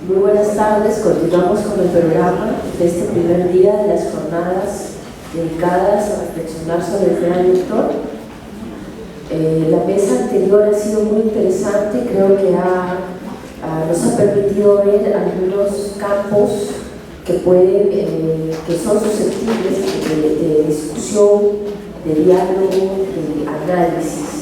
Muy buenas tardes, continuamos con el programa de este primer día de las jornadas dedicadas a reflexionar sobre el gran lector. La mesa anterior ha sido muy interesante, creo que nos ha permitido ver algunos campos que son susceptibles de discusión, de diálogo, de análisis.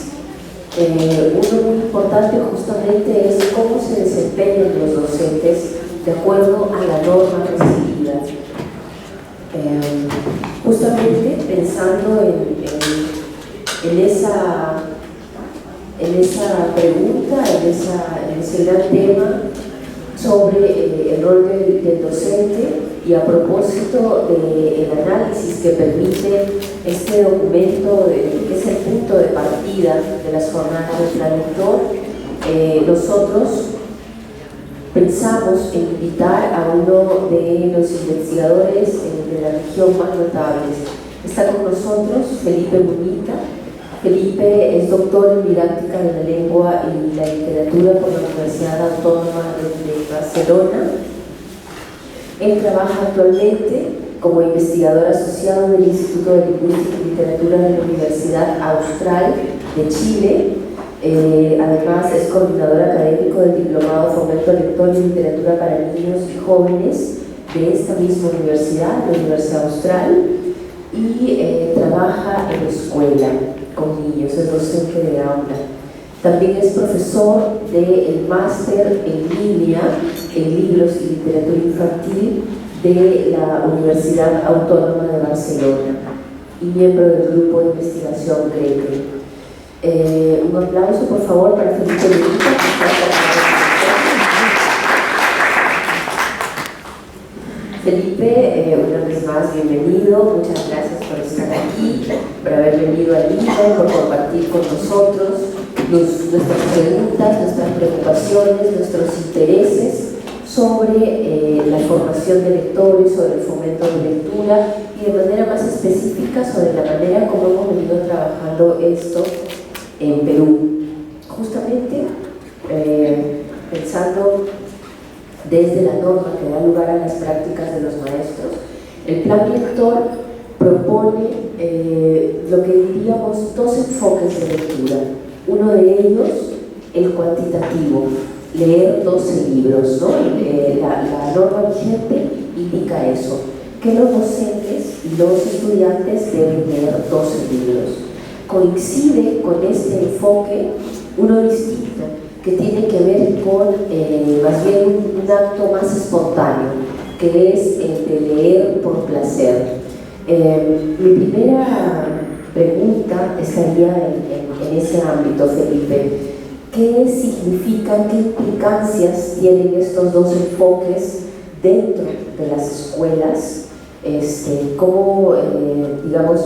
Uno muy importante justamente es cómo se desempeñan los docentes de acuerdo a la norma recibida. Justamente pensando en esa pregunta, en ese gran tema sobre el rol del docente, y a propósito del análisis que permite este documento, que es el punto de partida de las jornadas del plan lector, nosotros pensamos en invitar a uno de los investigadores de la región más notables. Está con nosotros Felipe Munita. Felipe es doctor en didáctica de la lengua y la literatura por la Universidad Autónoma de Barcelona. Él trabaja actualmente como investigador asociado del Instituto de Lingüística y Literatura de la Universidad Austral de Chile. Además es coordinador académico del Diplomado Fomento Lector y Literatura para Niños y Jóvenes de esta misma universidad, la Universidad Austral, y trabaja en escuela con niños, es docente de aula. También es profesor del máster en línea en libros y literatura infantil de la Universidad Autónoma de Barcelona y miembro del grupo de investigación GRECE. Un aplauso, por favor, para Felipe Munita. Felipe, una vez más, bienvenido. Muchas gracias por estar aquí, por haber venido al libro, por compartir con nosotros nuestras preguntas, nuestras preocupaciones, nuestros intereses sobre la formación de lectores, sobre el fomento de lectura y de manera más específica sobre la manera como hemos venido trabajando esto en Perú. Justamente pensando desde la norma que da lugar a las prácticas de los maestros, el plan lector propone lo que diríamos dos enfoques de lectura. Uno de ellos, el cuantitativo, leer 12 libros, ¿no? La norma vigente indica eso, que los docentes y los estudiantes deben leer 12 libros. Coincide con este enfoque uno distinto, que tiene que ver con más bien un acto más espontáneo, que es el de leer por placer. Mi primera pregunta estaría en ese ámbito, Felipe. ¿Qué significan, qué implicancias tienen estos dos enfoques dentro de las escuelas? ¿Cómo, digamos,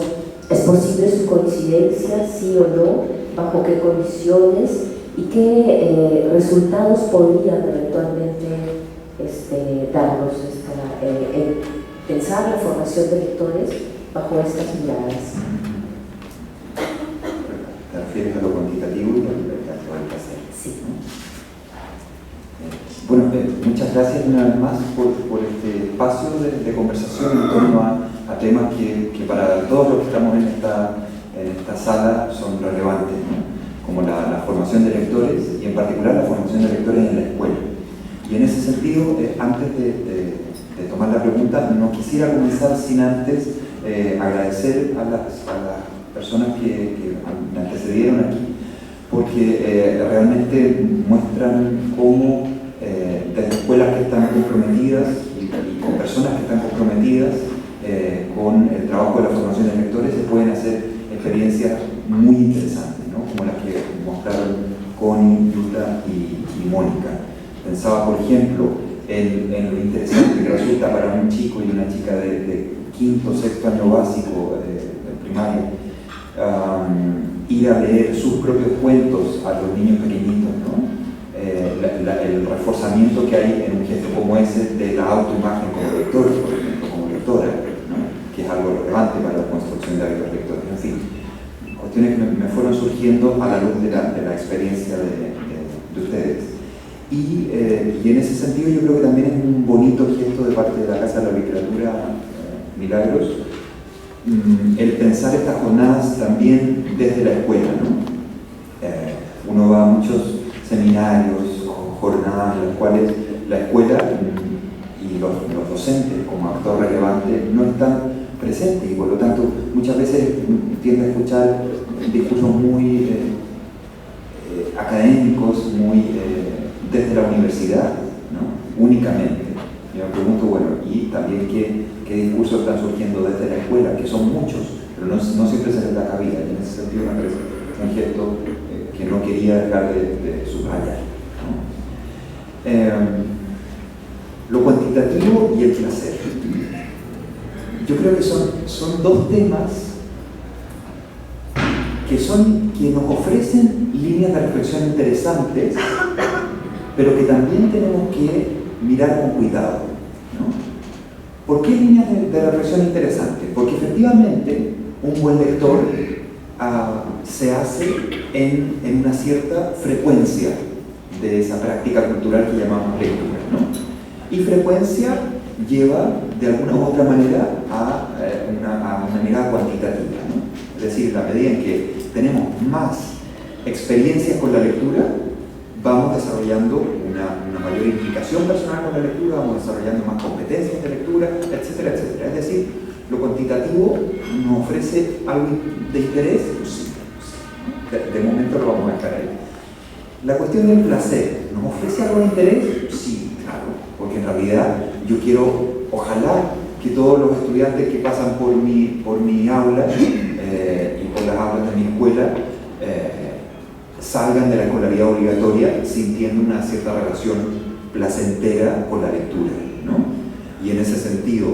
es posible su coincidencia, sí o no? ¿Bajo qué condiciones? ¿Y qué resultados podrían eventualmente darnos pensar la formación de lectores bajo estas miradas? ¿Te refieres a lo cuantitativo y a lo placer? Sí. Bueno, muchas gracias una vez más por este espacio de conversación en torno a temas que para todos los que estamos en esta sala son relevantes, ¿no? Como la formación de lectores y en particular la formación de lectores en la escuela. Y en ese sentido, antes de tomar la pregunta, no quisiera comenzar sin antes agradecer a las personas que me antecedieron aquí, porque realmente muestran cómo desde escuelas que están comprometidas y con personas que están comprometidas con el trabajo de la formación de lectores se pueden hacer experiencias muy interesantes, ¿no? Como las que mostraron Connie, Yuta y Mónica. Pensaba, por ejemplo, en lo interesante que resulta para un chico y una chica de quinto, sexto año básico de primaria ir a leer sus propios cuentos a los niños pequeñitos, ¿no? El reforzamiento que hay en un gesto como ese de la autoimagen como lector, por ejemplo, como lectora, ¿no? Que es algo relevante para la construcción de hábitos lectores. En fin, cuestiones que me fueron surgiendo a la luz de la experiencia de ustedes. Y en ese sentido yo creo que también es un bonito gesto de parte de la Casa de la Literatura Milagros el pensar estas jornadas también desde la escuela, ¿no? Uno va a muchos seminarios o jornadas en las cuales la escuela y los docentes como actor relevante no están presentes y por lo tanto muchas veces tiende a escuchar discursos muy académicos, muy desde la universidad, ¿no? Únicamente. Yo me pregunto, bueno, y también qué discursos están surgiendo desde la escuela, que son muchos, pero no siempre se les da cabida, y en ese sentido me parece un gesto que no quería dejar de subrayar, ¿no? Lo cuantitativo y el placer. Yo creo que son dos temas que nos ofrecen líneas de reflexión interesantes, pero que también tenemos que mirar con cuidado, ¿no? ¿Por qué líneas de reflexión interesantes? Porque efectivamente un buen lector se hace en una cierta frecuencia de esa práctica cultural que llamamos lectura, ¿no? Y frecuencia lleva de alguna u otra manera a una mirada cuantitativa, ¿no? Es decir, la medida en que tenemos más experiencias con la lectura, vamos desarrollando una mayor implicación personal con la lectura, vamos desarrollando más competencias de lectura, etcétera, etcétera. Es decir, lo cuantitativo nos ofrece algo de interés, sí. De momento lo vamos a dejar ahí. La cuestión del placer, ¿nos ofrece algo de interés? Sí, claro, porque en realidad yo quiero, ojalá que todos los estudiantes que pasan por mi aula y por las aulas de mi escuela salgan de la escolaridad obligatoria sintiendo una cierta relación placentera con la lectura, ¿no? Y en ese sentido,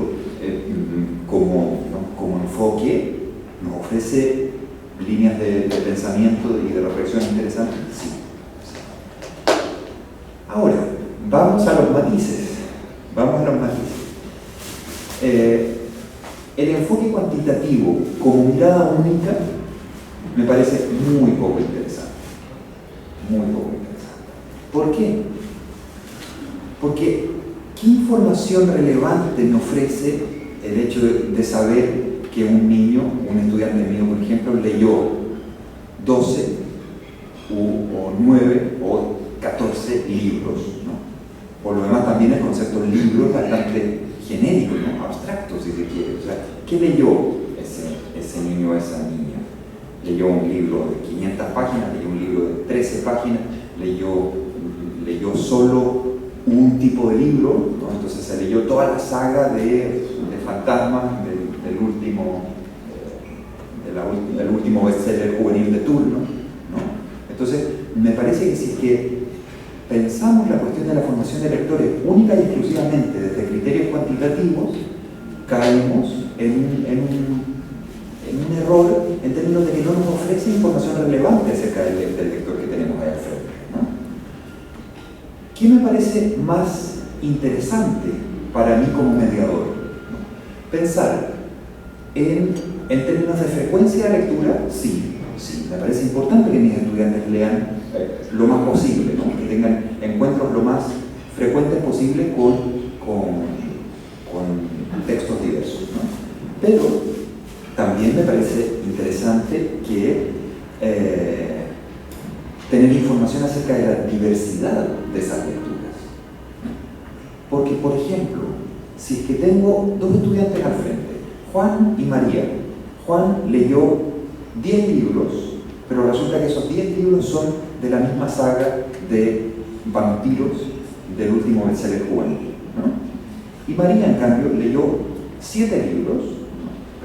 como enfoque, nos ofrece líneas de pensamiento y de reflexión interesantes, sí. Ahora, vamos a los matices. El enfoque cuantitativo como mirada única me parece muy poco interesante. Muy poco interesante. ¿Por qué? Porque ¿qué información relevante me ofrece el hecho de saber que un niño, un estudiante mío, por ejemplo, leyó 12 o 9 o 14 libros, ¿no? Por lo demás también el concepto de libro es bastante genérico, ¿no? Abstracto, si se quiere. O sea, ¿qué leyó ese niño o esa niña? Leyó un libro de 500 páginas, leyó un libro de 13 páginas, leyó solo un tipo de libro, ¿no? Entonces se leyó toda la saga de Fantasmas del último bestseller juvenil de turno, ¿no? Entonces, me parece que si es que pensamos la cuestión de la formación de lectores única y exclusivamente desde criterios cuantitativos, caemos en un error en términos de que no nos ofrece información relevante acerca del lector que tenemos ahí al frente, ¿no? ¿Qué me parece más interesante para mí como mediador? ¿No? Pensar en términos de frecuencia de lectura, sí, me parece importante que mis estudiantes lean lo más posible, ¿no? Que tengan encuentros lo más frecuentes posible con textos diversos, ¿no? Pero también me parece interesante que tener información acerca de la diversidad de esas lecturas. Porque, por ejemplo, si es que tengo dos estudiantes al frente, Juan y María, Juan leyó 10 libros, pero resulta que esos 10 libros son de la misma saga de vampiros del último bestseller juvenil, ¿no? Y María, en cambio, leyó 7 libros,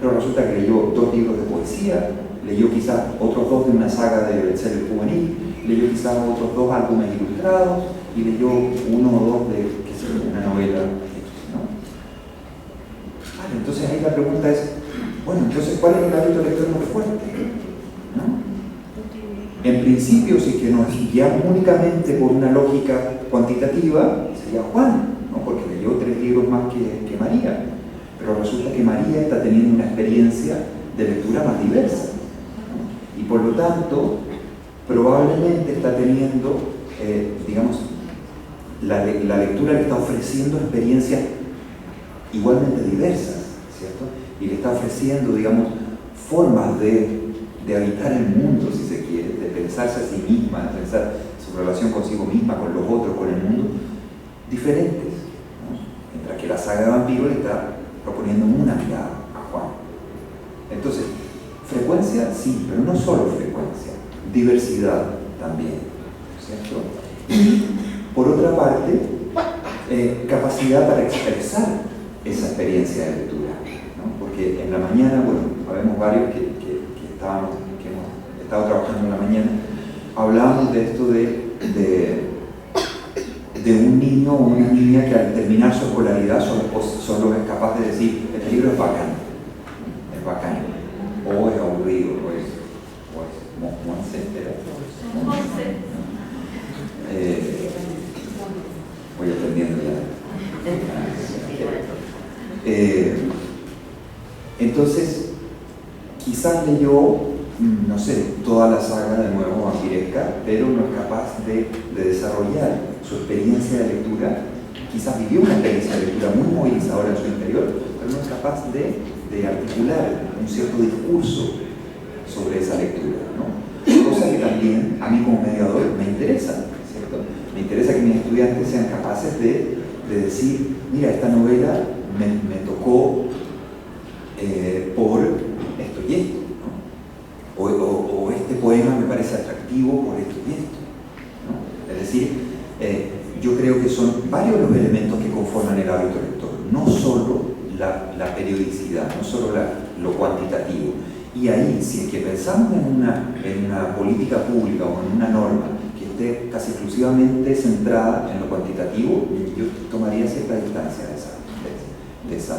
pero resulta que leyó 2 libros de poesía, leyó quizás otros 2 de una saga de bestseller juvenil, leyó quizás otros 2 álbumes ilustrados y leyó 1 o 2 de una novela, ¿no? Vale, entonces ahí la pregunta es, bueno, entonces ¿cuál es el hábito lector más fuerte? ¿No? En principio, si que nos guiamos únicamente por una lógica cuantitativa, sería Juan, ¿no? Porque leyó 3 libros más que María. Pero resulta que María está teniendo una experiencia de lectura más diversa, ¿no? Y por lo tanto, probablemente está teniendo, digamos, la lectura le está ofreciendo experiencias igualmente diversas, ¿cierto? Y le está ofreciendo, digamos, formas de habitar el mundo, si se quiere, de pensarse a sí misma, de pensar su relación consigo misma, con los otros, con el mundo, diferentes, ¿no? Mientras que la saga de Vampiro le está proponiendo una mirada a Juan. Entonces, frecuencia sí, pero no solo frecuencia, diversidad también, ¿cierto? Y, por otra parte, capacidad para expresar esa experiencia de lectura, ¿no? Porque en la mañana, bueno, habemos varios que hemos estado trabajando en la mañana, hablábamos de esto de un niño o una niña que al terminar su escolaridad solo es capaz de decir, este libro es bacán, o es aburrido, o es voy aprendiendo ya. Entonces, quizás leyó, no sé, toda la saga de nuevo vampiresca, pero no es capaz de desarrollar su experiencia de lectura. Quizás vivió una experiencia de lectura muy movilizadora en su interior, pero no es capaz de articular un cierto discurso sobre esa lectura, ¿no? Cosa que también a mí como mediador me interesa, ¿cierto? Me interesa que mis estudiantes sean capaces de decir, mira, esta novela me tocó por esto y esto, ¿no? O este poema me parece atractivo por esto y esto, ¿no? Es decir, yo creo que son varios los elementos que conforman el hábito lector, no solo la periodicidad, no solo lo cuantitativo. Y ahí, si es que pensamos en una política pública o en una norma que esté casi exclusivamente centrada en lo cuantitativo, yo tomaría cierta distancia de esa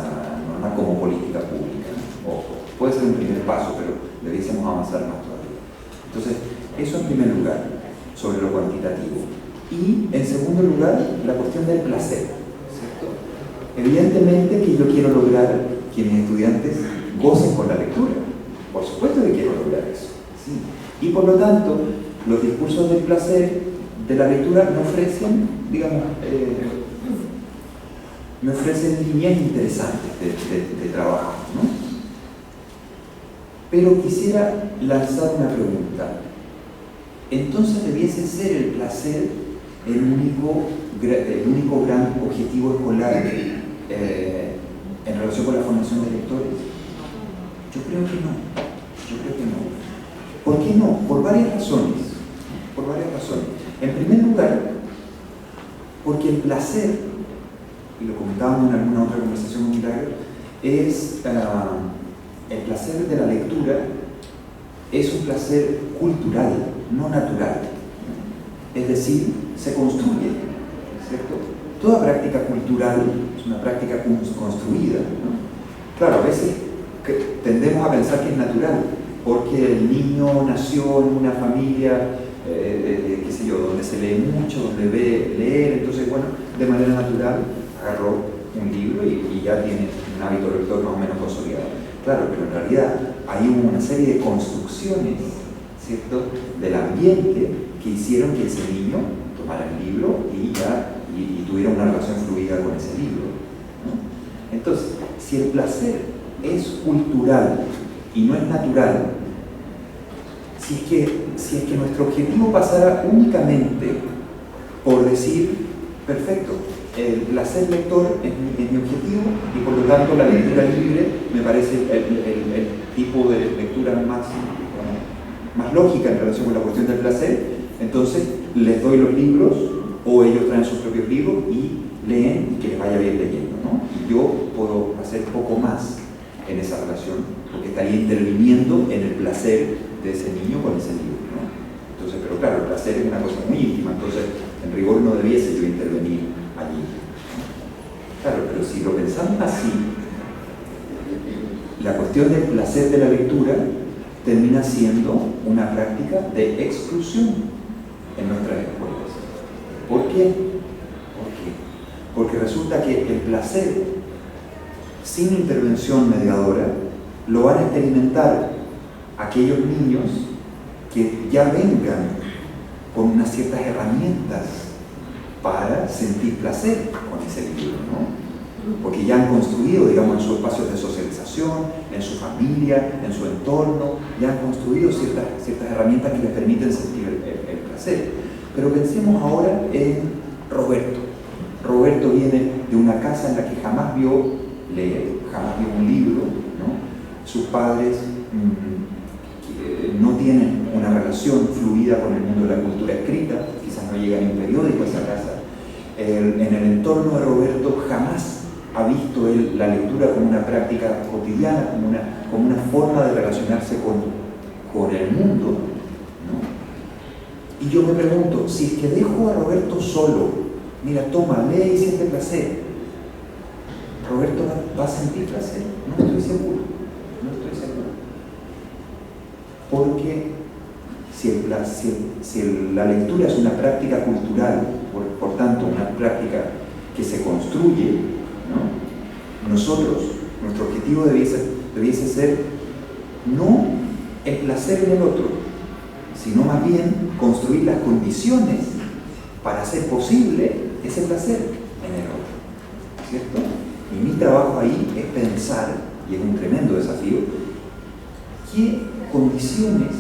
norma como política pública, ¿no? Ojo, puede ser un primer paso, pero debiésemos avanzar más todavía. Entonces, eso en primer lugar, sobre lo cuantitativo. Y en segundo lugar, la cuestión del placer, ¿cierto? Evidentemente que yo quiero lograr que mis estudiantes gocen con la lectura. Por supuesto que quiero lograr eso, ¿sí? Y por lo tanto, los discursos del placer de la lectura me ofrecen, digamos, me ofrecen líneas interesantes de trabajo, ¿no? Pero quisiera lanzar una pregunta. Entonces, ¿debiese ser el placer el único gran objetivo escolar en relación con la formación de lectores? Yo creo que no. ¿Por qué no? Por varias razones. En primer lugar, porque el placer, y lo comentábamos en alguna otra conversación con Milagro, es el placer de la lectura es un placer cultural, no natural. Es decir, se construye, ¿cierto? Toda práctica cultural es una práctica construida, ¿no? Claro, a veces tendemos a pensar que es natural, porque el niño nació en una familia, qué sé yo, donde se lee mucho, donde ve leer, entonces, bueno, de manera natural agarró un libro y ya tiene un hábito lector más o menos consolidado. Claro, pero en realidad hay una serie de construcciones, ¿cierto?, del ambiente que hicieron que ese niño tomara el libro y tuviera una relación fluida con ese libro, ¿no? Entonces, si el placer es cultural y no es natural, si es que nuestro objetivo pasara únicamente por decir, perfecto, el placer lector es mi objetivo y por lo tanto la lectura libre me parece el tipo de lectura más lógica en relación con la cuestión del placer, entonces les doy los libros o ellos traen sus propios libros y leen y que les vaya bien leyendo, ¿no? Y yo puedo hacer poco más en esa relación porque estaría interviniendo en el placer de ese niño con ese libro, ¿no? Entonces, pero claro, el placer es una cosa muy íntima, entonces en rigor no debiese yo intervenir allí. Claro, pero si lo pensamos así, la cuestión del placer de la lectura termina siendo una práctica de exclusión en nuestras escuelas. ¿Por qué? Porque resulta que el placer sin intervención mediadora lo van a experimentar aquellos niños que ya vengan con unas ciertas herramientas para sentir placer con ese libro, ¿no? Porque ya han construido, digamos, en sus espacios de socialización, en su familia, en su entorno, ya han construido ciertas herramientas que les permiten sentir el placer. Pero pensemos ahora en Roberto. Roberto viene de una casa en la que jamás vio leer, jamás vio un libro, ¿no? Sus padres no tienen una relación fluida con el mundo de la cultura escrita, quizás no llega ni un periódico a esa casa. En el entorno de Roberto jamás ha visto él la lectura como una práctica cotidiana, como una forma de relacionarse con el mundo, ¿no? Y yo me pregunto, si es que dejo a Roberto solo, mira, toma, lee y siente placer, ¿Roberto va a sentir placer? No estoy seguro, no estoy seguro. Porque si la lectura es una práctica cultural, por tanto, una práctica que se construye, ¿no? Nuestro objetivo debiese ser no el placer en el otro, sino más bien construir las condiciones para hacer posible ese placer en el otro, ¿cierto? Y mi trabajo ahí es pensar, y es un tremendo desafío, qué condiciones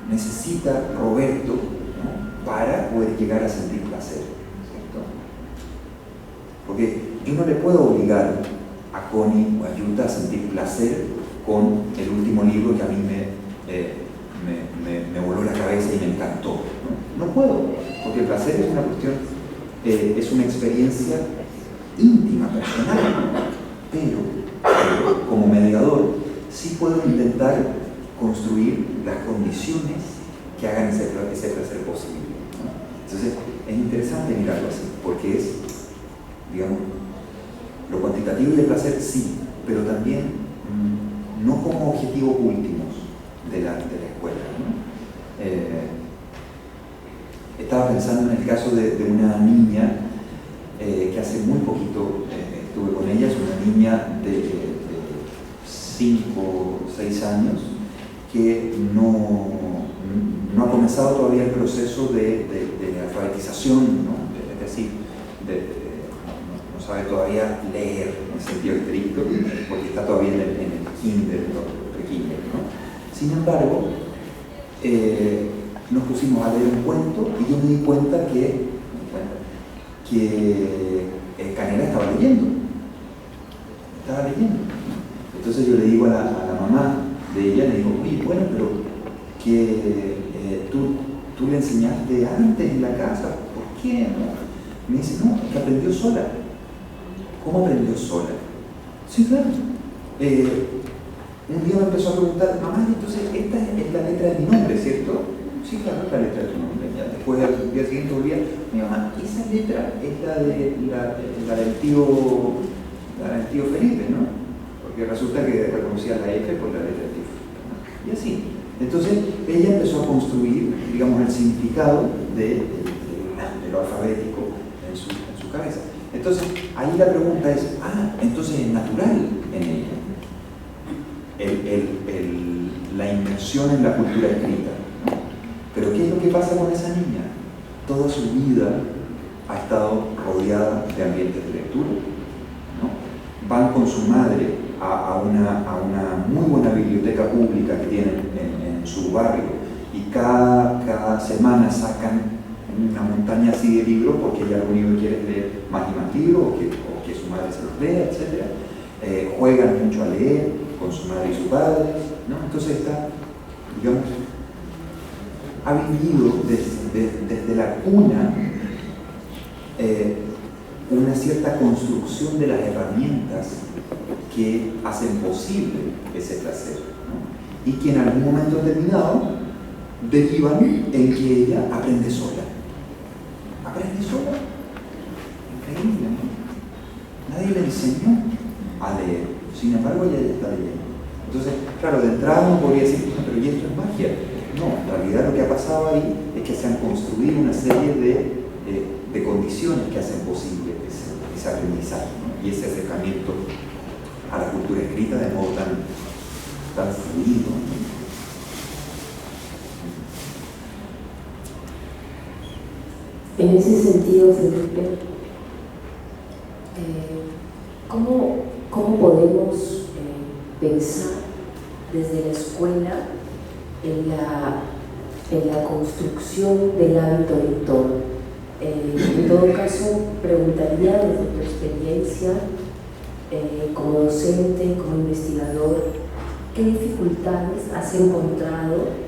necesita Roberto, ¿no? Para poder llegar a sentir placer, ¿cierto? Porque yo no le puedo obligar a Connie o a Yuta a sentir placer con el último libro que a mí me voló la cabeza y me encantó. No puedo, porque el placer es una cuestión, es una experiencia íntima, personal. Pero como mediador, sí puedo intentar construir las condiciones que hagan ese placer posible, ¿no? Entonces, es interesante mirarlo así, porque es, digamos, lo cuantitativo y el placer sí, pero también no como objetivos últimos de la escuela, ¿no? Estaba pensando en el caso de una niña que hace muy poquito estuve con ella, es una niña de 5 o 6 años que no ha comenzado todavía el proceso de alfabetización, ¿no? Es decir, no sabe todavía leer en sentido estricto, porque está todavía en el kinder, pre-kinder, ¿no? Sin embargo, nos pusimos a leer un cuento y yo me di cuenta que Canela estaba leyendo. Entonces yo le digo a la mamá de ella, le digo, oye, bueno, pero que tú le enseñaste antes en la casa, ¿por qué? ¿No? Me dice, no, que aprendió sola. ¿Cómo aprendió sola? Sí, claro. Un día me empezó a preguntar, mamá, entonces esta es la letra de mi nombre, ¿cierto? Sí, claro, es la letra de tu nombre. Ya después, al día siguiente volvía, mi mamá, esa letra es la del tío Felipe, ¿no? Porque resulta que reconocía la F por la letra del tío Felipe, ¿no? Y así. Entonces, ella empezó a construir, digamos, el significado de lo alfabético en su cabeza. Entonces, ahí la pregunta es, entonces es natural en ella la inmersión en la cultura escrita, ¿no? Pero ¿qué es lo que pasa con esa niña? Toda su vida ha estado rodeada de ambientes de lectura, ¿no? Van con su madre a una muy buena biblioteca pública que tienen en su barrio y cada semana sacan una montaña así de libros porque ella lo único que quiere es leer más y más libros o que su madre se los lea, etc. Juegan mucho a leer con su madre y su padre, ¿no? Entonces digamos, ha vivido desde la cuna una cierta construcción de las herramientas que hacen posible ese placer, ¿no? Y que en algún momento determinado derivan en que ella aprende sola. ¿Aprende sola? Increíble, ¿no? Nadie le enseñó a leer, sin embargo ella ya está leyendo. Entonces, claro, de entrada uno podría decir, pero ¿y esto es magia? No, en realidad lo que ha pasado ahí es que se han construido una serie de condiciones que hacen posible ese aprendizaje, ¿no? Y ese acercamiento a la cultura escrita de modo tan fluido, ¿no? En ese sentido, Felipe, ¿cómo podemos pensar desde la escuela en la construcción del hábito lector? En todo caso, preguntaría desde tu experiencia como docente, como investigador, ¿qué dificultades has encontrado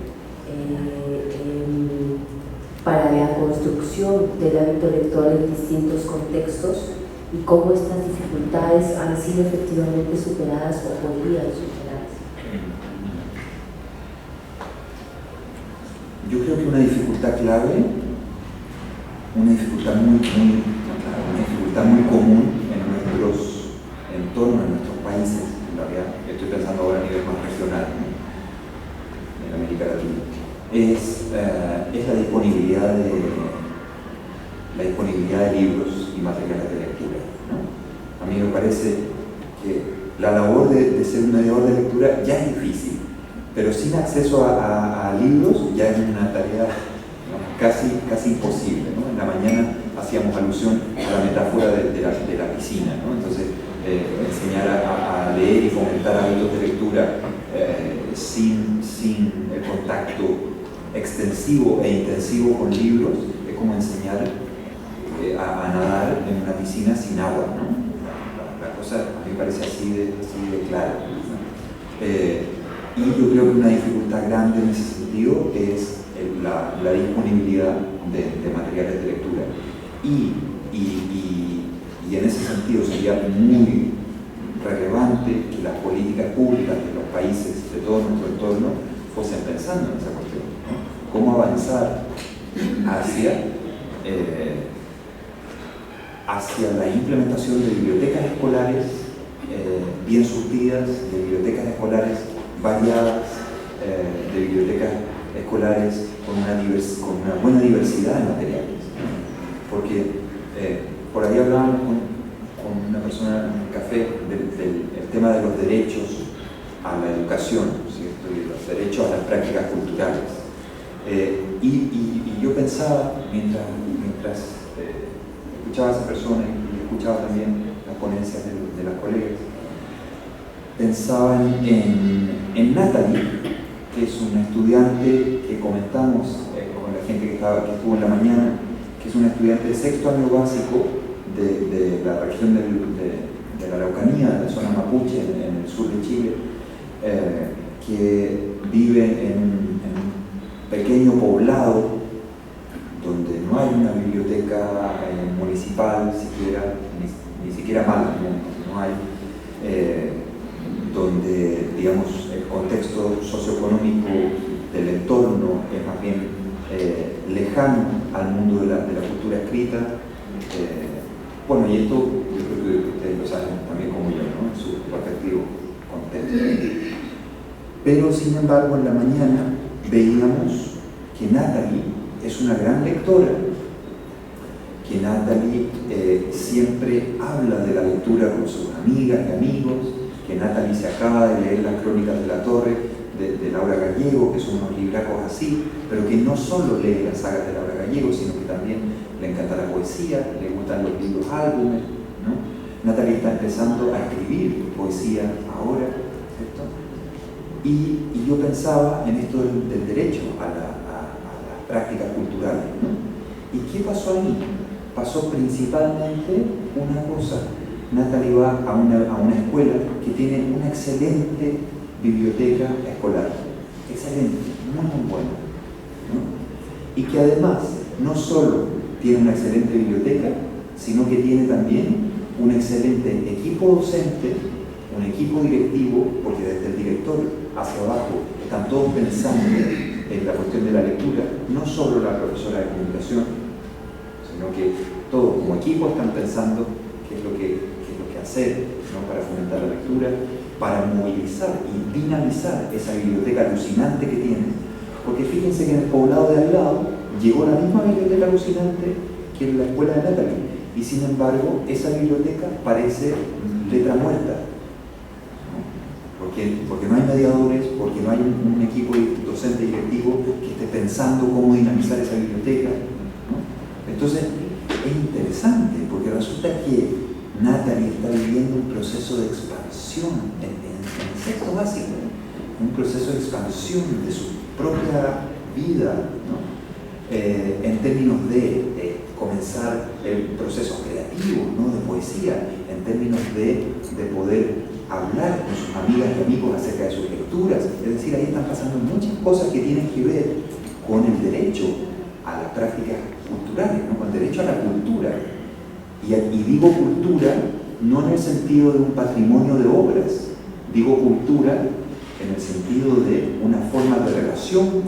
para la construcción del hábito lector en distintos contextos y cómo estas dificultades han sido efectivamente superadas o podrían superarse? Yo creo que una dificultad clave, una dificultad muy común en nuestros entornos, en nuestros países, en realidad, estoy pensando ahora a nivel más regional, ¿no? En América Latina, es la disponibilidad de libros y materiales de lectura, ¿no? A mí me parece que la labor de ser un mediador de lectura ya es difícil, pero sin acceso a libros ya es una tarea casi imposible, ¿no? En la mañana hacíamos alusión a la metáfora de la piscina, ¿no? Entonces, enseñar a leer y fomentar hábitos de lectura sin el contacto extensivo e intensivo con libros es como enseñar a nadar en una piscina sin agua, ¿no? La cosa a mí me parece así de clara, ¿no? Y yo creo que una dificultad grande en ese sentido es la disponibilidad de materiales de lectura. Y en ese sentido sería muy relevante que las políticas públicas de los países de todo nuestro entorno fuesen pensando en esa cuestión, ¿no? Cómo avanzar hacia la implementación de bibliotecas escolares bien surtidas, de bibliotecas escolares variadas, de bibliotecas escolares con una buena diversidad de materiales, ¿no? Porque por ahí hablábamos con una persona en un café del tema de los derechos a la educación, ¿cierto? Y los derechos a las prácticas culturales. Y yo pensaba, mientras escuchaba a esa persona y escuchaba también las ponencias de las colegas, pensaba en Natalie, que es una estudiante que comentamos con la gente que estuvo en la mañana, que es una estudiante de sexto año básico de la región de la Araucanía, de la zona mapuche, en el sur de Chile, que vive en un pequeño poblado donde no hay una biblioteca municipal, ni siquiera mala, no hay, donde, digamos, el contexto socioeconómico del entorno es más bien lejano al mundo de la cultura escrita. Bueno, y esto yo creo que ustedes lo saben también como yo, ¿no? En su respectivo contexto. Pero sin embargo, en la mañana veíamos que Natalie es una gran lectora, que Natalie siempre habla de la lectura con sus amigas y amigos, que Natalie se acaba de leer las Crónicas de la Torre de Laura Gallego, que son unos libracos así, pero que no solo lee las sagas de Laura Gallego, sino que también le encanta la poesía, le gustan los libros álbumes, ¿no? Natalie está empezando a escribir poesía ahora, ¿cierto? Y yo pensaba en esto del derecho a las prácticas culturales, ¿no? ¿Y qué pasó ahí? Pasó principalmente una cosa. Natalie va a una escuela que tiene una excelente biblioteca escolar, excelente, muy buena, ¿no? Y que además no solo tiene una excelente biblioteca, sino que tiene también un excelente equipo docente, un equipo directivo, porque desde el director hacia abajo están todos pensando en la cuestión de la lectura, no solo la profesora de comunicación, sino que todos como equipo están pensando qué es lo que hacer, ¿no? Para fomentar la lectura, para movilizar y dinamizar esa biblioteca alucinante que tienen. Porque fíjense que en el poblado de al lado llegó la misma biblioteca alucinante que en la escuela de Natalie, y sin embargo esa biblioteca parece letra muerta, ¿no? Porque no hay mediadores, porque no hay un equipo docente directivo que esté pensando cómo dinamizar esa biblioteca, ¿no? Entonces, es interesante porque resulta que Natalie está viviendo un proceso de expansión en el sexto básico, un proceso de expansión de su propia vida, ¿no? En términos de comenzar el proceso creativo, ¿no? De poesía, en términos de poder hablar con sus amigas y amigos acerca de sus lecturas. Es decir, ahí están pasando muchas cosas que tienen que ver con el derecho a las prácticas culturales, ¿no? Con el derecho a la cultura. Y digo cultura no en el sentido de un patrimonio de obras, digo cultura en el sentido de una forma de relación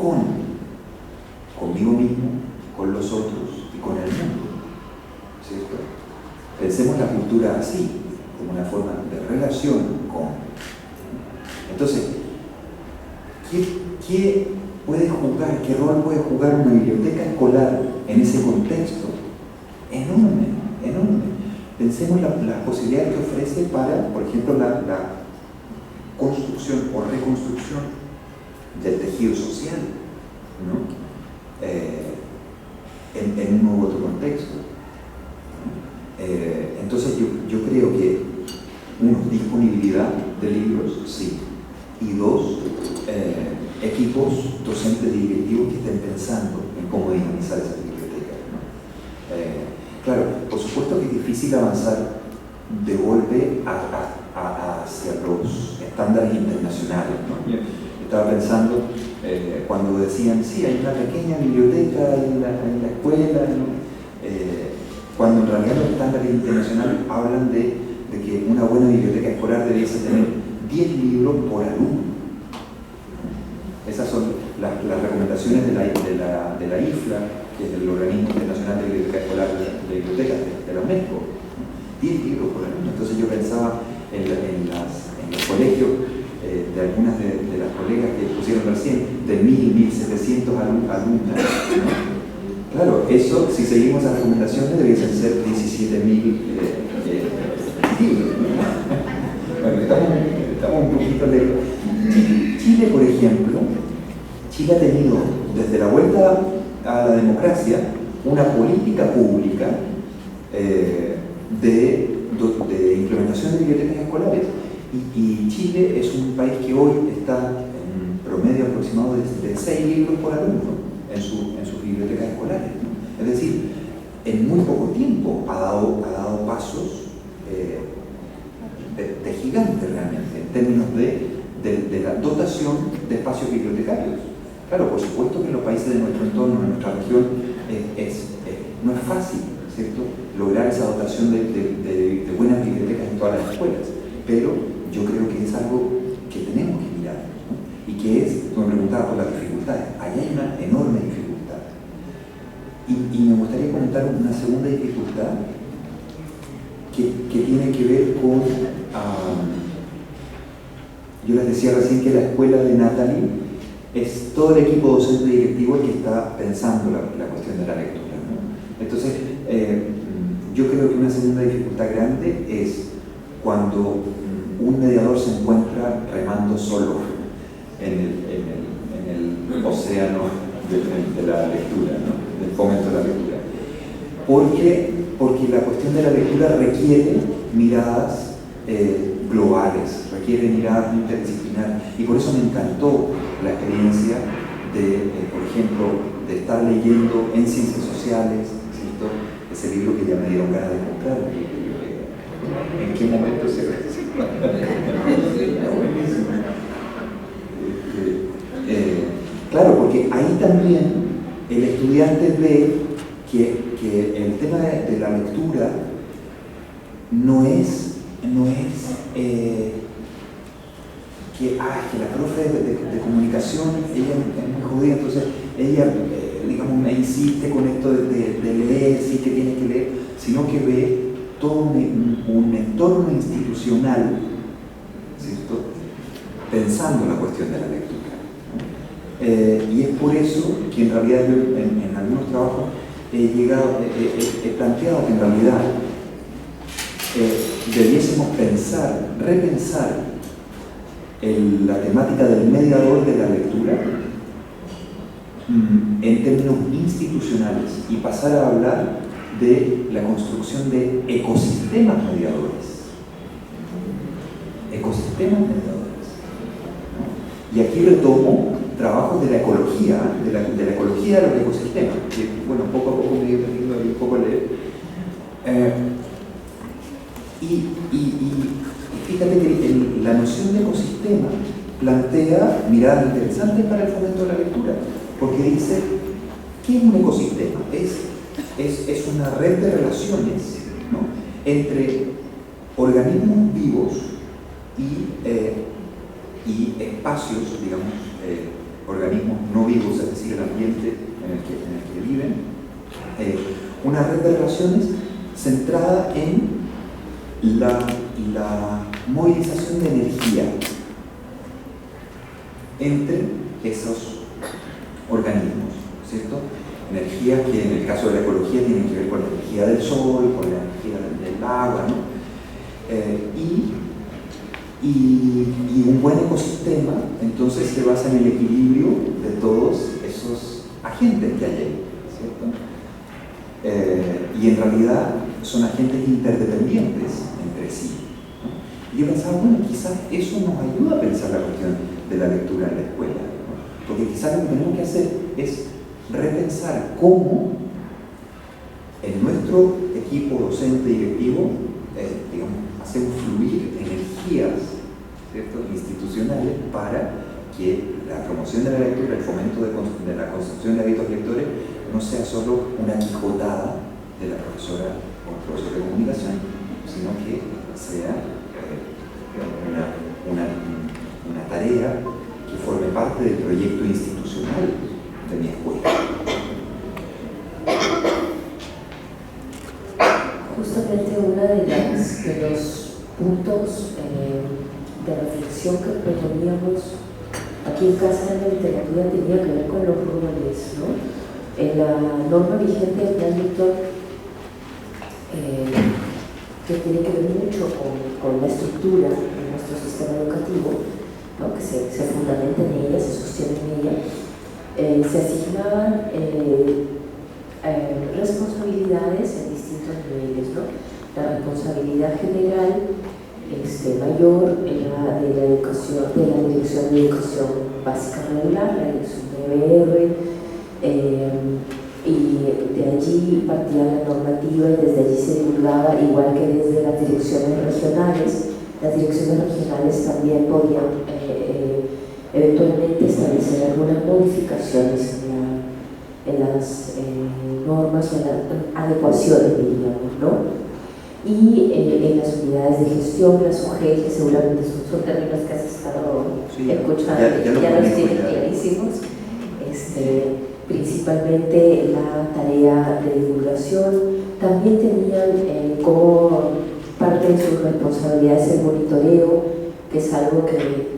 conmigo mismo, con los otros y con el mundo, ¿cierto? Pensemos la cultura así, como una forma de relación con. Entonces, ¿qué puede jugar, qué rol puede jugar una biblioteca escolar en ese contexto? Enorme, enorme. Pensemos las posibilidades que ofrece para, por ejemplo, la construcción o reconstrucción del tejido social, ¿no? En un u otro contexto. Entonces yo creo que, uno, disponibilidad de libros, sí, y dos, equipos docentes y directivos que estén pensando en cómo dinamizar esas bibliotecas, ¿no? Claro, por supuesto que es difícil avanzar de golpe hacia los estándares internacionales, ¿no? Yo estaba pensando cuando decían, sí, hay una pequeña biblioteca en la escuela, ¿no? Cuando en realidad los estándares internacionales hablan de que una buena biblioteca escolar debiese tener 10 libros por alumno. Esas son las recomendaciones de la IFLA, que es el Organismo Internacional de Biblioteca Escolar de Bibliotecas de la UNESCO. 10 libros por alumno. Entonces yo pensaba en los colegios de algunas de las colegas que pusieron recién, de 1.700 alumnas, ¿no? Claro, eso, si seguimos esas recomendaciones, debiesen ser 17.000 libros, ¿no? Bueno, estamos un poquito lejos. Chile, por ejemplo, Chile ha tenido, desde la vuelta a la democracia, una política pública de implementación de bibliotecas escolares. Y Chile es un país que hoy está en promedio aproximado de 6 libros por alumno en sus bibliotecas escolares, ¿no? Es decir, en muy poco tiempo ha dado pasos de gigante realmente, en términos de la dotación de espacios bibliotecarios. Claro, por supuesto que en los países de nuestro entorno, en nuestra región, no es fácil, ¿cierto?, lograr esa dotación de buenas bibliotecas en todas las escuelas, pero yo creo que es algo que tenemos que mirar, ¿no? Y que es, tú me preguntabas por las dificultades, ahí hay una enorme dificultad. Y me gustaría comentar una segunda dificultad que tiene que ver con, yo les decía recién que la escuela de Natalie es todo el equipo docente directivo el que está pensando la cuestión de la lectura, ¿no? Entonces, yo creo que una segunda dificultad grande es cuando un mediador se encuentra remando solo en el océano de la lectura, ¿no? Del fomento de la lectura. Porque la cuestión de la lectura requiere miradas globales, requiere miradas interdisciplinarias, y por eso me encantó la experiencia por ejemplo, de estar leyendo en ciencias sociales, ¿cierto?, ese libro que ya me dieron ganas de comprar. ¿En qué momento se claro, porque ahí también el estudiante ve que el tema de la lectura no es que la profe de comunicación, ella es muy jodida, entonces ella, digamos, me insiste con esto de leer, sí que tiene que leer, sino que ve todo un entorno institucional, ¿cierto?, pensando la cuestión de la lectura. Y es por eso que en realidad yo en algunos trabajos he planteado que en realidad debiésemos repensar la temática del mediador de la lectura en términos institucionales y pasar a hablar de la construcción de ecosistemas mediadores. Ecosistemas mediadores, ¿no? Y aquí retomo trabajos de la ecología, de la ecología de los ecosistemas, que, bueno, poco a poco me he ido metiendo ahí un poco a leer. Y fíjate que la noción de ecosistema plantea miradas interesantes para el fomento de la lectura, porque dice, ¿qué es un ecosistema? Es una red de relaciones, ¿no?, entre organismos vivos y espacios, digamos, organismos no vivos, es decir, el ambiente en el que viven, una red de relaciones centrada en la movilización de energía entre esos organismos, ¿cierto? Energía que en el caso de la ecología tienen que ver con la energía del sol, con la energía del agua, ¿no? Y un buen ecosistema entonces se basa en el equilibrio de todos esos agentes que hay ahí, ¿cierto? Y en realidad son agentes interdependientes entre sí, ¿no? Y yo pensaba, bueno, quizás eso nos ayuda a pensar la cuestión de la lectura en la escuela, ¿no? Porque quizás lo que tenemos que hacer es repensar cómo en nuestro equipo docente y directivo, digamos, hacemos fluir energías, ¿cierto?, institucionales para que la promoción de la lectura, el fomento de la construcción de hábitos lectores no sea solo una quijotada de la profesora o el profesor de comunicación, sino que sea una tarea que forme parte del proyecto institucional de mi escuela. Justamente uno de los puntos de reflexión que proponíamos aquí en Casa de la Literatura tenía que ver con los roles, ¿no? En la norma vigente del Plan Lector, que tiene que ver mucho con la estructura de nuestro sistema educativo, ¿no?, que se fundamenta en ella, se sostiene en ella, se asignaban responsabilidades en distintos niveles, ¿no? La responsabilidad general mayor era de la educación, de la Dirección de Educación Básica Regular, la Dirección de y de allí partía la normativa y desde allí se divulgaba, igual que desde las direcciones regionales. Las direcciones regionales también podían eventualmente establecer algunas modificaciones en las normas o en las adecuaciones, diríamos, ¿no? Y en las unidades de gestión, las UG, que seguramente son términos que has estado escuchando, ya los tienes clarísimos. Principalmente la tarea de divulgación. También tenían como parte de sus responsabilidades el monitoreo, que es algo que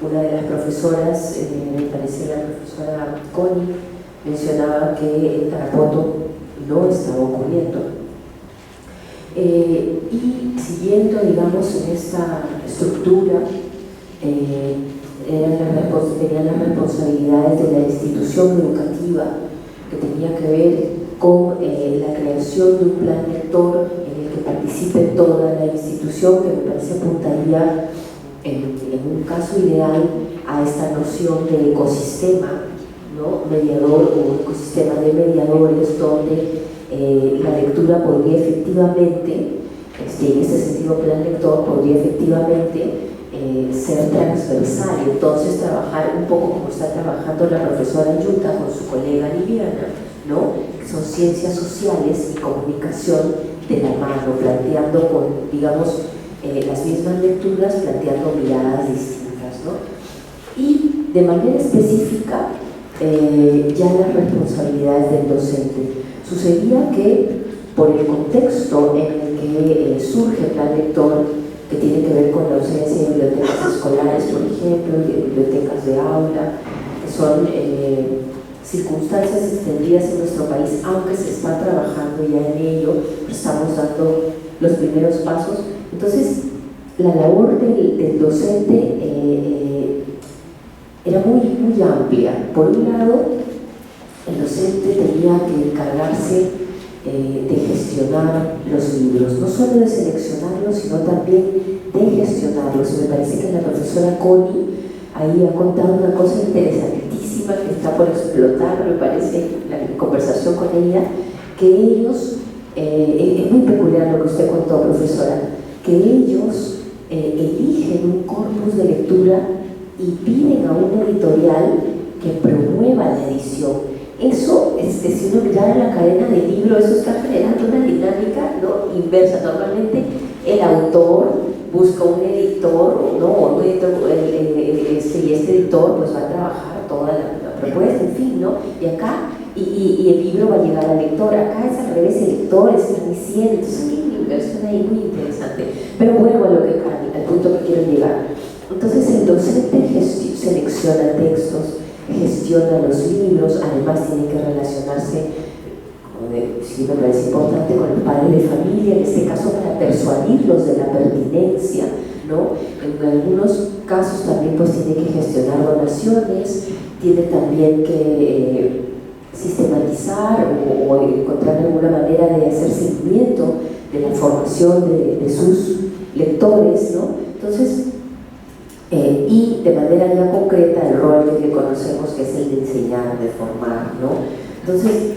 una de las profesoras, me parece la profesora Connie, mencionaba que en Tarapoto no estaba ocurriendo. Y siguiendo, digamos, en esta estructura, tenían las responsabilidades de la institución educativa, que tenía que ver con la creación de un plan lector en el que participe toda la institución, que me parece apuntaría en un caso ideal a esta noción de ecosistema, ¿no?, mediador, o ecosistema de mediadores, donde la lectura podría efectivamente, en este sentido plan lector, podría efectivamente ser transversal, y entonces trabajar un poco como está trabajando la profesora Yuta con su colega Liliana, ¿no?, que son ciencias sociales y comunicación de la mano, planteando con, digamos, las mismas lecturas, planteando miradas distintas, ¿no? Y de manera específica, ya las responsabilidades del docente. Sucedía que por el contexto en el que surge el plan lector, que tiene que ver con la ausencia de bibliotecas escolares, por ejemplo, y de bibliotecas de aula, que son circunstancias extendidas en nuestro país, aunque se está trabajando ya en ello, estamos dando los primeros pasos. Entonces, la labor del docente era muy amplia. Por un lado, el docente tenía que encargarse de gestionar los libros, no solo de seleccionarlos, sino también de gestionarlos. Me parece que la profesora Connie ahí ha contado una cosa interesantísima que está por explotar, me parece, la conversación con ella, que ellos, es muy peculiar lo que usted contó, profesora, que ellos eligen un corpus de lectura y piden a una editorial que promueva la edición. Eso, si uno mirara la cadena de libros, eso está generando una dinámica, ¿no?, inversa. Normalmente el autor busca un editor, ¿no?, un editor, y este editor pues va a trabajar toda la propuesta, en fin, ¿no? Y acá, y el libro va a llegar al lector. Acá es al revés, el lector está diciendo. Entonces hay una inversión ahí muy interesante. Pero vuelvo a al punto que quiero llegar. Entonces el docente selecciona textos, gestiona los libros, además tiene que relacionarse, sí me parece importante, con el padre de familia, en este caso para persuadirlos de la pertinencia, ¿no? En algunos casos también pues tiene que gestionar donaciones, tiene también que sistematizar o encontrar alguna manera de hacer seguimiento de la formación de sus lectores, ¿no? Entonces, y de manera ya concreta el rol que conocemos, que es el de enseñar, de formar, ¿no? Entonces,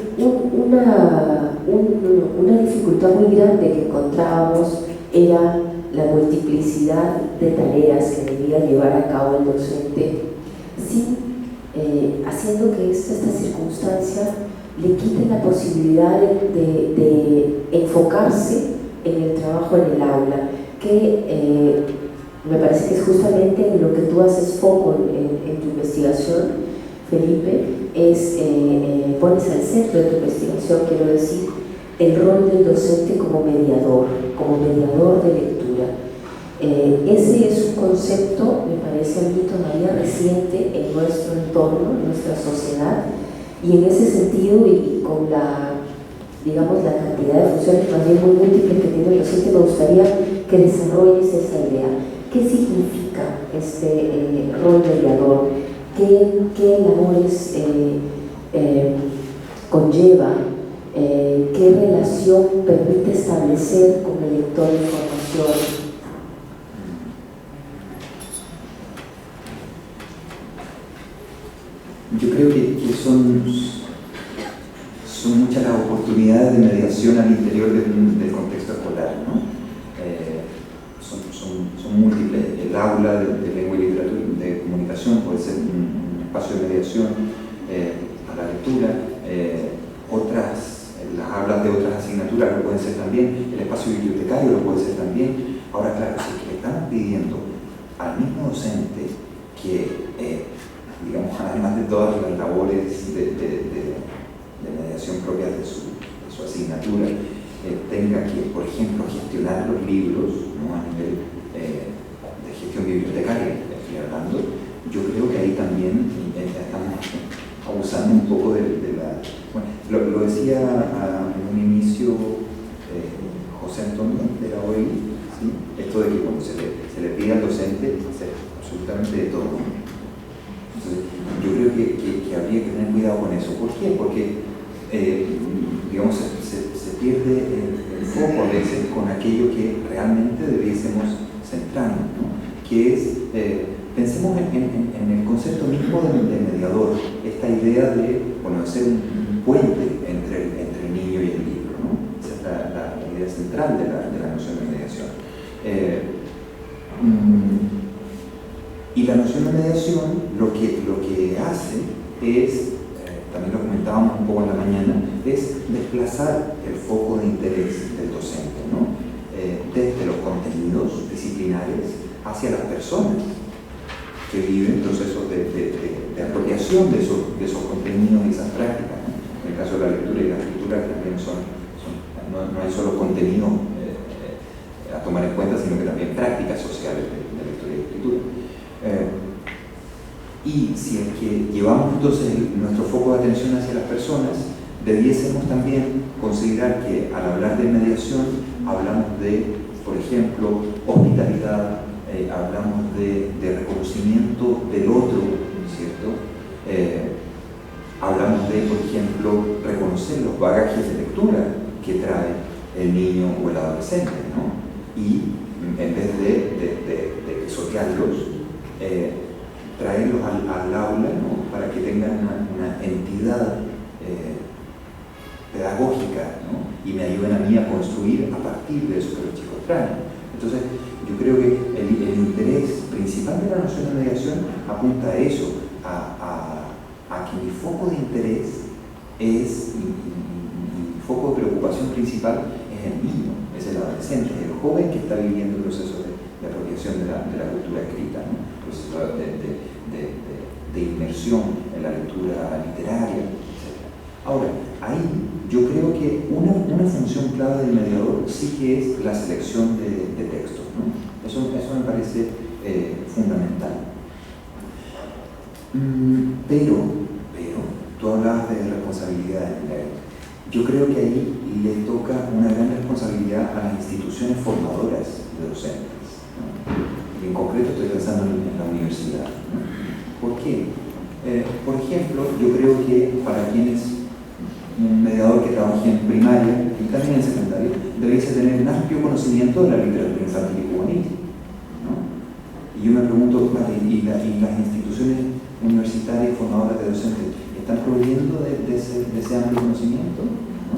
una dificultad muy grande que encontrábamos era la multiplicidad de tareas que debía llevar a cabo el docente, haciendo que esta circunstancia le quite la posibilidad de enfocarse en el trabajo en el aula, que me parece que es justamente en lo que tú haces foco en tu investigación, Felipe, pones al centro de tu investigación, quiero decir, el rol del docente como mediador de lectura. Ese es un concepto, me parece a mí, todavía reciente en nuestro entorno, en nuestra sociedad, y en ese sentido, y con la cantidad de funciones más bien muy múltiples que tiene el docente, me gustaría que desarrolles esa idea. ¿Qué significa este rol mediador? ¿Qué labores conlleva? ¿Qué relación permite establecer con el lector de formación? Yo creo que son muchas las oportunidades de mediación al interior del contexto escolar, ¿no? Son múltiples. El aula de lengua y literatura, de comunicación, puede ser un espacio de mediación a la lectura. Las aulas de otras asignaturas lo pueden ser también. El espacio bibliotecario lo puede ser también. Ahora, claro, si es que le estamos pidiendo al mismo docente que, además de todas las labores de mediación propias de su asignatura, tenga que, por ejemplo, gestionar los libros, ¿no?, a nivel de gestión bibliotecaria, estoy hablando. Yo creo que ahí también estamos abusando un poco de la... Bueno, lo decía en un inicio José Antonio de la OEI, ¿sí? Esto de que cuando se le pide al docente hacer absolutamente de todo. Entonces, yo creo que habría que tener cuidado con eso. ¿Por qué? Porque se pierde el foco a veces con aquello que realmente debiésemos centrarnos, ¿no? Que es, pensemos en el concepto mismo de mediador, esta idea de ser un puente entre el niño y el libro, ¿no? Esa es la idea central de la noción de mediación. Y la noción de mediación lo que hace es, también lo comentábamos un poco en la mañana, es desplazar el foco de interés del docente, ¿no? Desde los contenidos disciplinares hacia las personas que viven procesos de apropiación de esos contenidos y esas prácticas, ¿no? En el caso de la lectura y la escritura, que también no hay solo contenido a tomar en cuenta, sino que también prácticas sociales de lectura y escritura. Y si es que llevamos entonces nuestro foco de atención hacia las personas, debiésemos también considerar que al hablar de mediación hablamos de, por ejemplo, hospitalidad, hablamos de reconocimiento del otro, es cierto? Hablamos de, por ejemplo, reconocer los bagajes de lectura que trae el niño o el adolescente, ¿no? Y en vez de pisotearlos, traerlos al aula, ¿no? Para que tengan una entidad pedagógica, ¿no? Y me ayuden a mí a construir a partir de eso que los chicos traen. Entonces, yo creo que el interés principal de la noción de mediación apunta a eso, a que mi foco de interés es, mi foco de preocupación principal es el niño, es el adolescente, es el joven que está viviendo el proceso de apropiación de la cultura escrita, ¿no? El proceso de inmersión en la lectura literaria, etc. Ahora, ahí yo creo que una función clave del mediador sí que es la selección de textos, ¿no? Eso me parece fundamental. Pero, tú hablabas de responsabilidad. Yo creo que ahí le toca una gran responsabilidad a las instituciones formadoras de docentes, ¿no? Y en concreto estoy pensando en la universidad, ¿no? ¿Por qué? Por ejemplo, yo creo que para quienes un mediador que trabaje en primaria y también en secundaria debería tener un amplio conocimiento de la literatura infantil y juvenil, ¿no? Y yo me pregunto, vale, ¿y las instituciones universitarias formadoras de docentes están proveyendo de ese amplio conocimiento, ¿no?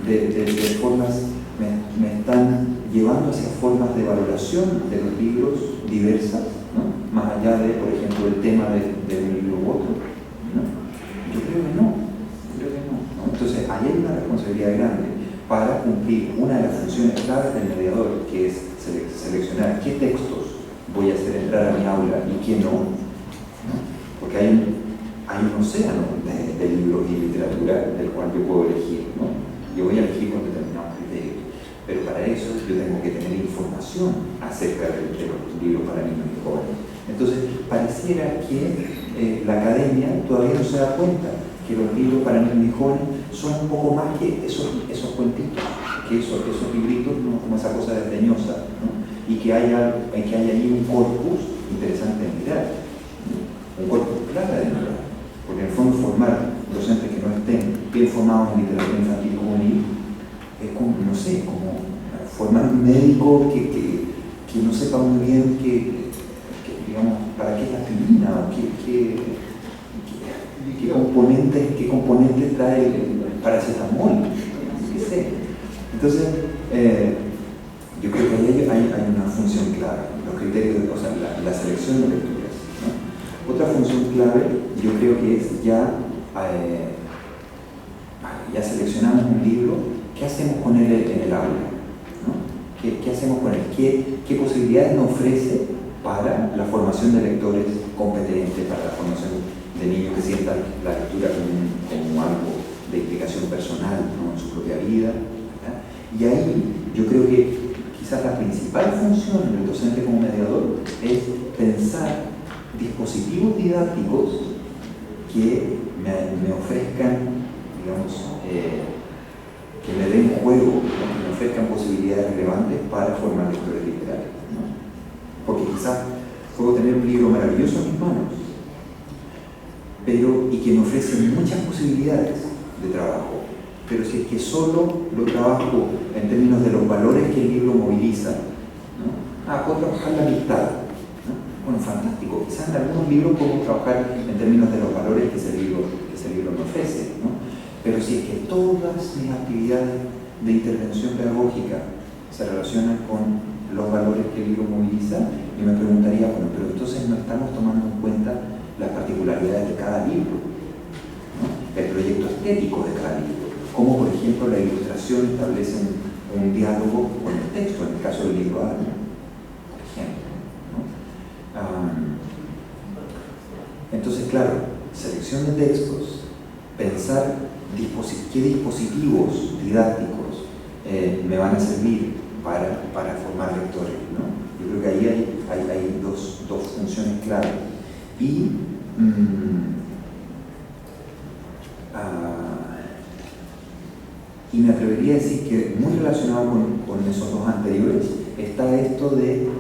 De formas, me están llevando hacia formas de valoración de los libros diversas, ¿no? Más allá de, por ejemplo, el tema de un libro u otro, ¿no? Yo creo que no. Entonces, ahí hay una responsabilidad grande para cumplir una de las funciones claves del mediador, que es seleccionar qué textos voy a hacer entrar a mi aula y qué no, ¿no? Porque hay un océano de libros y literatura del cual yo puedo elegir, ¿no? Yo voy a elegir con determinados criterios, pero para eso yo tengo que tener información acerca de los libros para niños y jóvenes. Entonces, pareciera que la academia todavía no se da cuenta que los libros para niños y jóvenes son un poco más que esos cuentitos, que esos libritos, ¿no? Como esa cosa desdeñosa, ¿no? Y que hay ahí un corpus interesante de mirar, ¿no? Un corpus clave de mirar, porque en el fondo formar docentes que no estén bien formados en literatura infantil y juvenil es como, no sé, como formar un médico que no sepa muy bien digamos, para qué es la aspirina o qué componentes trae el paracetamol, qué sé. Entonces, yo creo que ahí hay una función clave, los criterios, o sea, la selección de lecturas, ¿no? Otra función clave, yo creo que es ya seleccionamos un libro, ¿qué hacemos con él en el aula? ¿No? ¿Qué hacemos con él? ¿Qué posibilidades nos ofrece para la formación de lectores competentes, para la formación de niños que sientan la lectura como algo de implicación personal, ¿no? En su propia vida, ¿verdad? Y ahí yo creo que quizás la principal función del docente como mediador es pensar dispositivos didácticos que me ofrezcan, digamos, que me den juego, ¿no? Que me ofrezcan posibilidades relevantes para formar lectores literarios, ¿no? Porque quizás puedo tener un libro maravilloso en mis manos, y que me ofrece muchas posibilidades de trabajo, pero si es que solo lo trabajo en términos de los valores que el libro moviliza, ¿no? Puedo trabajar la amistad, ¿no? Bueno, fantástico, quizás en algunos libros puedo trabajar en términos de los valores que ese libro me ofrece, ¿no? Pero si es que todas mis actividades de intervención pedagógica se relacionan con los valores que el libro moviliza, yo me preguntaría, bueno, pero entonces no estamos tomando en cuenta las particularidades de cada libro, ¿no? El proyecto estético de cada libro, como por ejemplo la ilustración establece un diálogo con el texto, en el caso del libro Alma, por ejemplo, ¿no? Entonces, claro, selección de textos, pensar qué dispositivos didácticos me van a servir para formar lectores, ¿no? Yo creo que ahí hay dos funciones clave. Y me atrevería a decir que muy relacionado con esos dos anteriores está esto de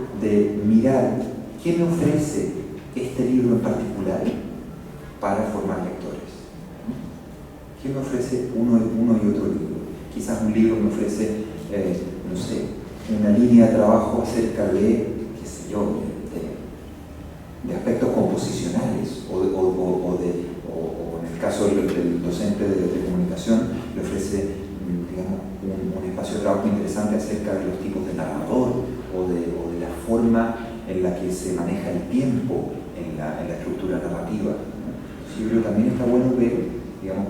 mirar qué me ofrece este libro en particular para formar lectores? ¿Qué me ofrece uno y otro libro? Quizás un libro me ofrece, no sé, una línea de trabajo acerca de, qué sé yo, de aspectos composicionales o en el caso del docente de comunicación le ofrece, digamos, un espacio de trabajo interesante acerca de los tipos de narrador o de la forma en la que se maneja el tiempo en la estructura narrativa, ¿no? Yo creo que también está bueno ver, digamos,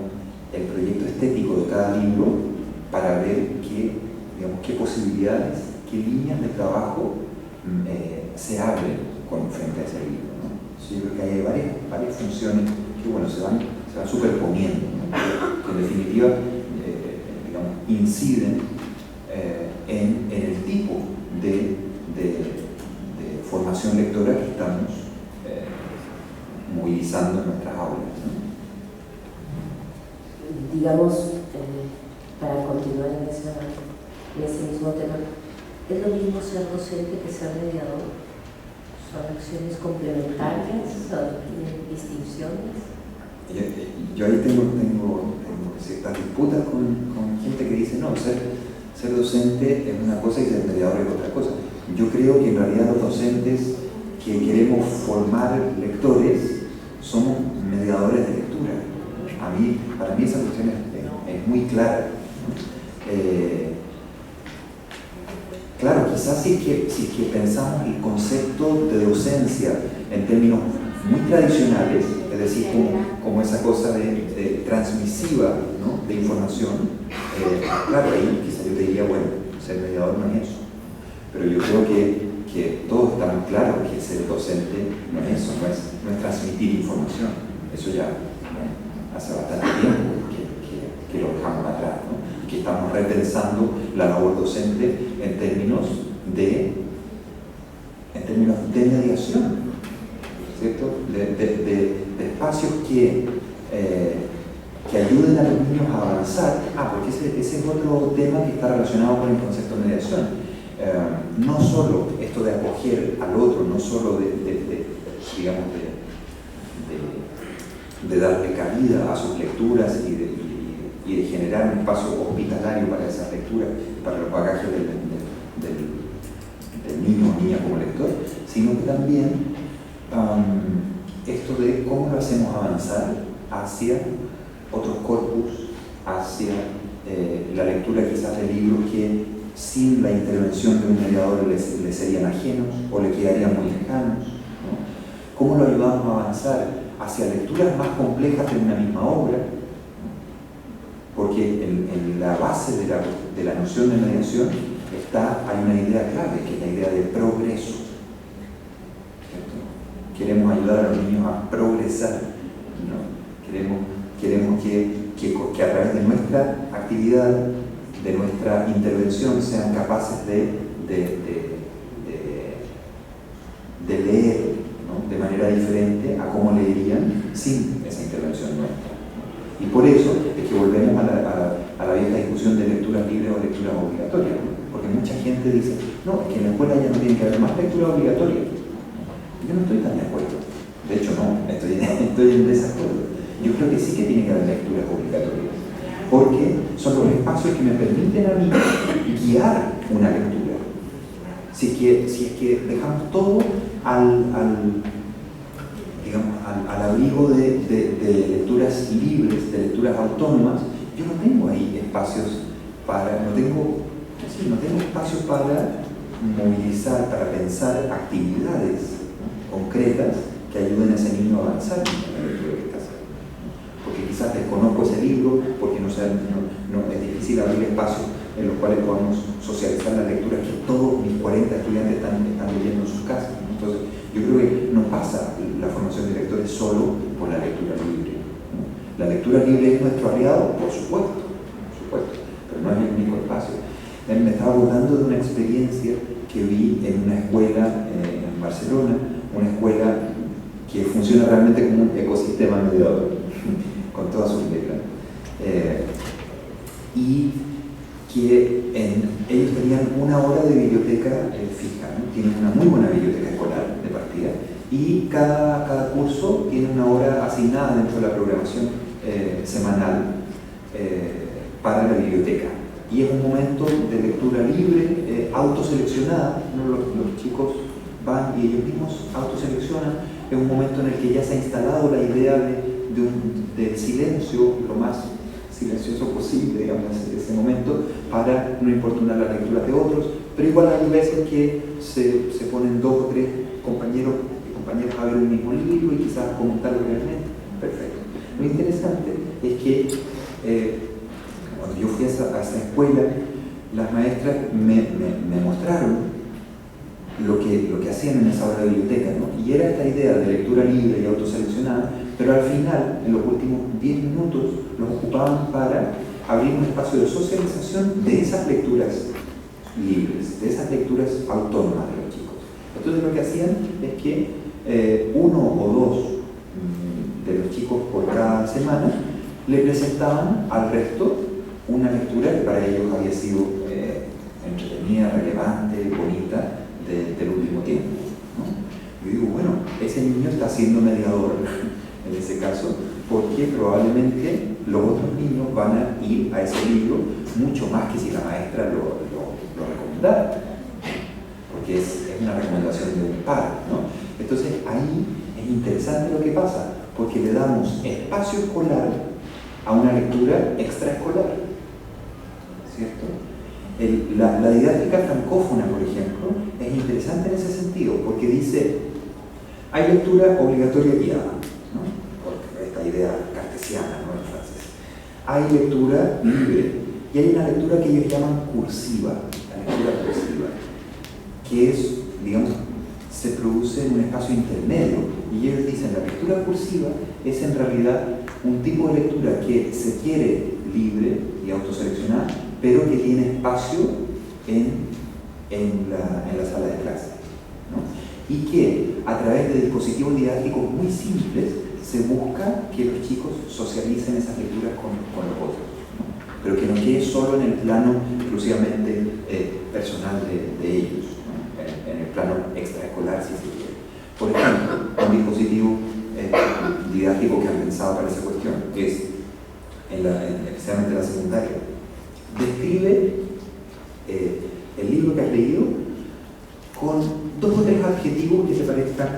el proyecto estético de cada libro para ver qué posibilidades, qué líneas de trabajo se abren frente a ese libro, ¿no? Yo creo que hay varias funciones que se van superponiendo, ¿no? Que en definitiva digamos, inciden en el tipo de formación lectora que estamos movilizando en nuestras aulas, ¿no? Digamos, para continuar en ese mismo tema, ¿es lo mismo ser docente que ser mediador? ¿Son acciones complementarias? ¿Tienen distinciones? Yo ahí tengo ciertas disputas con gente que dice, no, ser docente es una cosa y ser mediador es otra cosa. Yo creo que en realidad los docentes que queremos formar lectores somos mediadores de lectura. Para mí esa cuestión es muy clara. Claro, quizás si es que pensamos el concepto de docencia en términos muy tradicionales, es decir, como esa cosa de transmisiva, ¿no?, de información, claro, ahí quizás yo te diría, bueno, ser mediador no es eso. Pero yo creo que todos estamos claros que ser docente no es eso, no es transmitir información. Eso ya hace bastante tiempo que lo dejamos atrás, ¿no? Y que estamos repensando la labor docente en términos de mediación, ¿cierto? De espacios que ayuden a los niños a avanzar. Porque ese es otro tema que está relacionado con el concepto de mediación. No solo esto de acoger al otro, no solo digamos, de darle cabida a sus lecturas y de generar un espacio hospitalario para esas lecturas, para los bagajes del niño o niña como lector, sino que también esto de cómo lo hacemos avanzar hacia otros corpus, hacia la lectura quizás de libros que sin la intervención de un mediador le serían ajenos o le quedarían muy lejanos, ¿no? ¿Cómo lo ayudamos a avanzar hacia lecturas más complejas de una misma obra? Porque en la base de la noción de mediación hay una idea clave, que es la idea de progreso, ¿cierto? Queremos ayudar a los niños a progresar, ¿no? Queremos que a través de nuestra actividad, de nuestra intervención, sean capaces de leer, ¿no?, de manera diferente a cómo leerían sin esa intervención nuestra. Y por eso es que volvemos a la vieja discusión de lecturas libres o lecturas obligatorias, ¿no? Porque mucha gente dice, no, es que en la escuela ya no tiene que haber más lectura obligatoria. Yo no estoy tan de acuerdo. De hecho, no, estoy en desacuerdo. Yo creo que sí que tiene que haber lecturas obligatorias, porque son los espacios que me permiten a mí guiar una lectura. Si es que dejamos todo al abrigo de lecturas libres, de lecturas autónomas, yo no tengo ahí espacios no tengo espacios para movilizar, para pensar actividades, ¿no?, concretas que ayuden a ese niño a avanzar en la lectura que está haciendo. Porque quizás desconozco ese libro, porque no es difícil abrir espacios en los cuales podamos socializar la lectura que todos mis 40 estudiantes están leyendo en sus casas, ¿no? Entonces, yo creo que no pasa la formación de lectores solo por la lectura libre, ¿no? La lectura libre es nuestro aliado, por supuesto, pero no es el único espacio. Me estaba acordando de una experiencia que vi en una escuela en Barcelona, una escuela que funciona realmente como un ecosistema mediador, con todas sus reglas. Y que ellos tenían una hora de biblioteca fija, ¿no? Tienen una muy buena biblioteca escolar de partida, y cada curso tiene una hora asignada dentro de la programación semanal para la biblioteca. Y es un momento de lectura libre, autoseleccionada, ¿no? Los chicos van y ellos mismos autoseleccionan. Es un momento en el que ya se ha instalado la idea del silencio, lo más silencioso posible, digamos, ese momento, para no importunar las lecturas de otros, pero igual hay veces que se ponen 2 o 3 compañeros y compañeras a ver un mismo libro y quizás comentarlo brevemente. Perfecto. Lo interesante es que cuando yo fui a esa escuela, las maestras me mostraron lo que hacían en esa hora de biblioteca, ¿no? Y era esta idea de lectura libre y autoseleccionada, pero al final, en los últimos 10 minutos, los ocupaban para abrir un espacio de socialización de esas lecturas libres, de esas lecturas autónomas de los chicos. Entonces lo que hacían es que 1 o 2 de los chicos por cada semana le presentaban al resto una lectura que para ellos había sido entretenida, relevante, bonita, del último tiempo, ¿no? Yo digo, bueno, ese niño está siendo mediador en ese caso, porque probablemente los otros niños van a ir a ese libro mucho más que si la maestra lo recomendara, porque es una recomendación de un par, ¿no? Entonces ahí es interesante lo que pasa, porque le damos espacio escolar a una lectura extraescolar, ¿cierto? La didáctica francófona, por ejemplo, es interesante en ese sentido, porque dice, hay lectura obligatoria guiada, ¿no? Por esta idea cartesiana, ¿no? En francés. Hay lectura libre, y hay una lectura que ellos llaman cursiva, la lectura cursiva, que es, digamos, se produce en un espacio intermedio, y ellos dicen, la lectura cursiva es en realidad un tipo de lectura que se quiere libre y autoseleccionada, pero que tiene espacio en la sala de clase, ¿no? Y que a través de dispositivos didácticos muy simples se busca que los chicos socialicen esas lecturas con los otros, ¿no? Pero que no quede solo en el plano exclusivamente personal de ellos, ¿no? En el plano extraescolar, si se quiere. Por ejemplo, un dispositivo didáctico que han pensado para esa cuestión es, especialmente en la secundaria, describe el libro que has leído con 2 o 3 adjetivos que te parezcan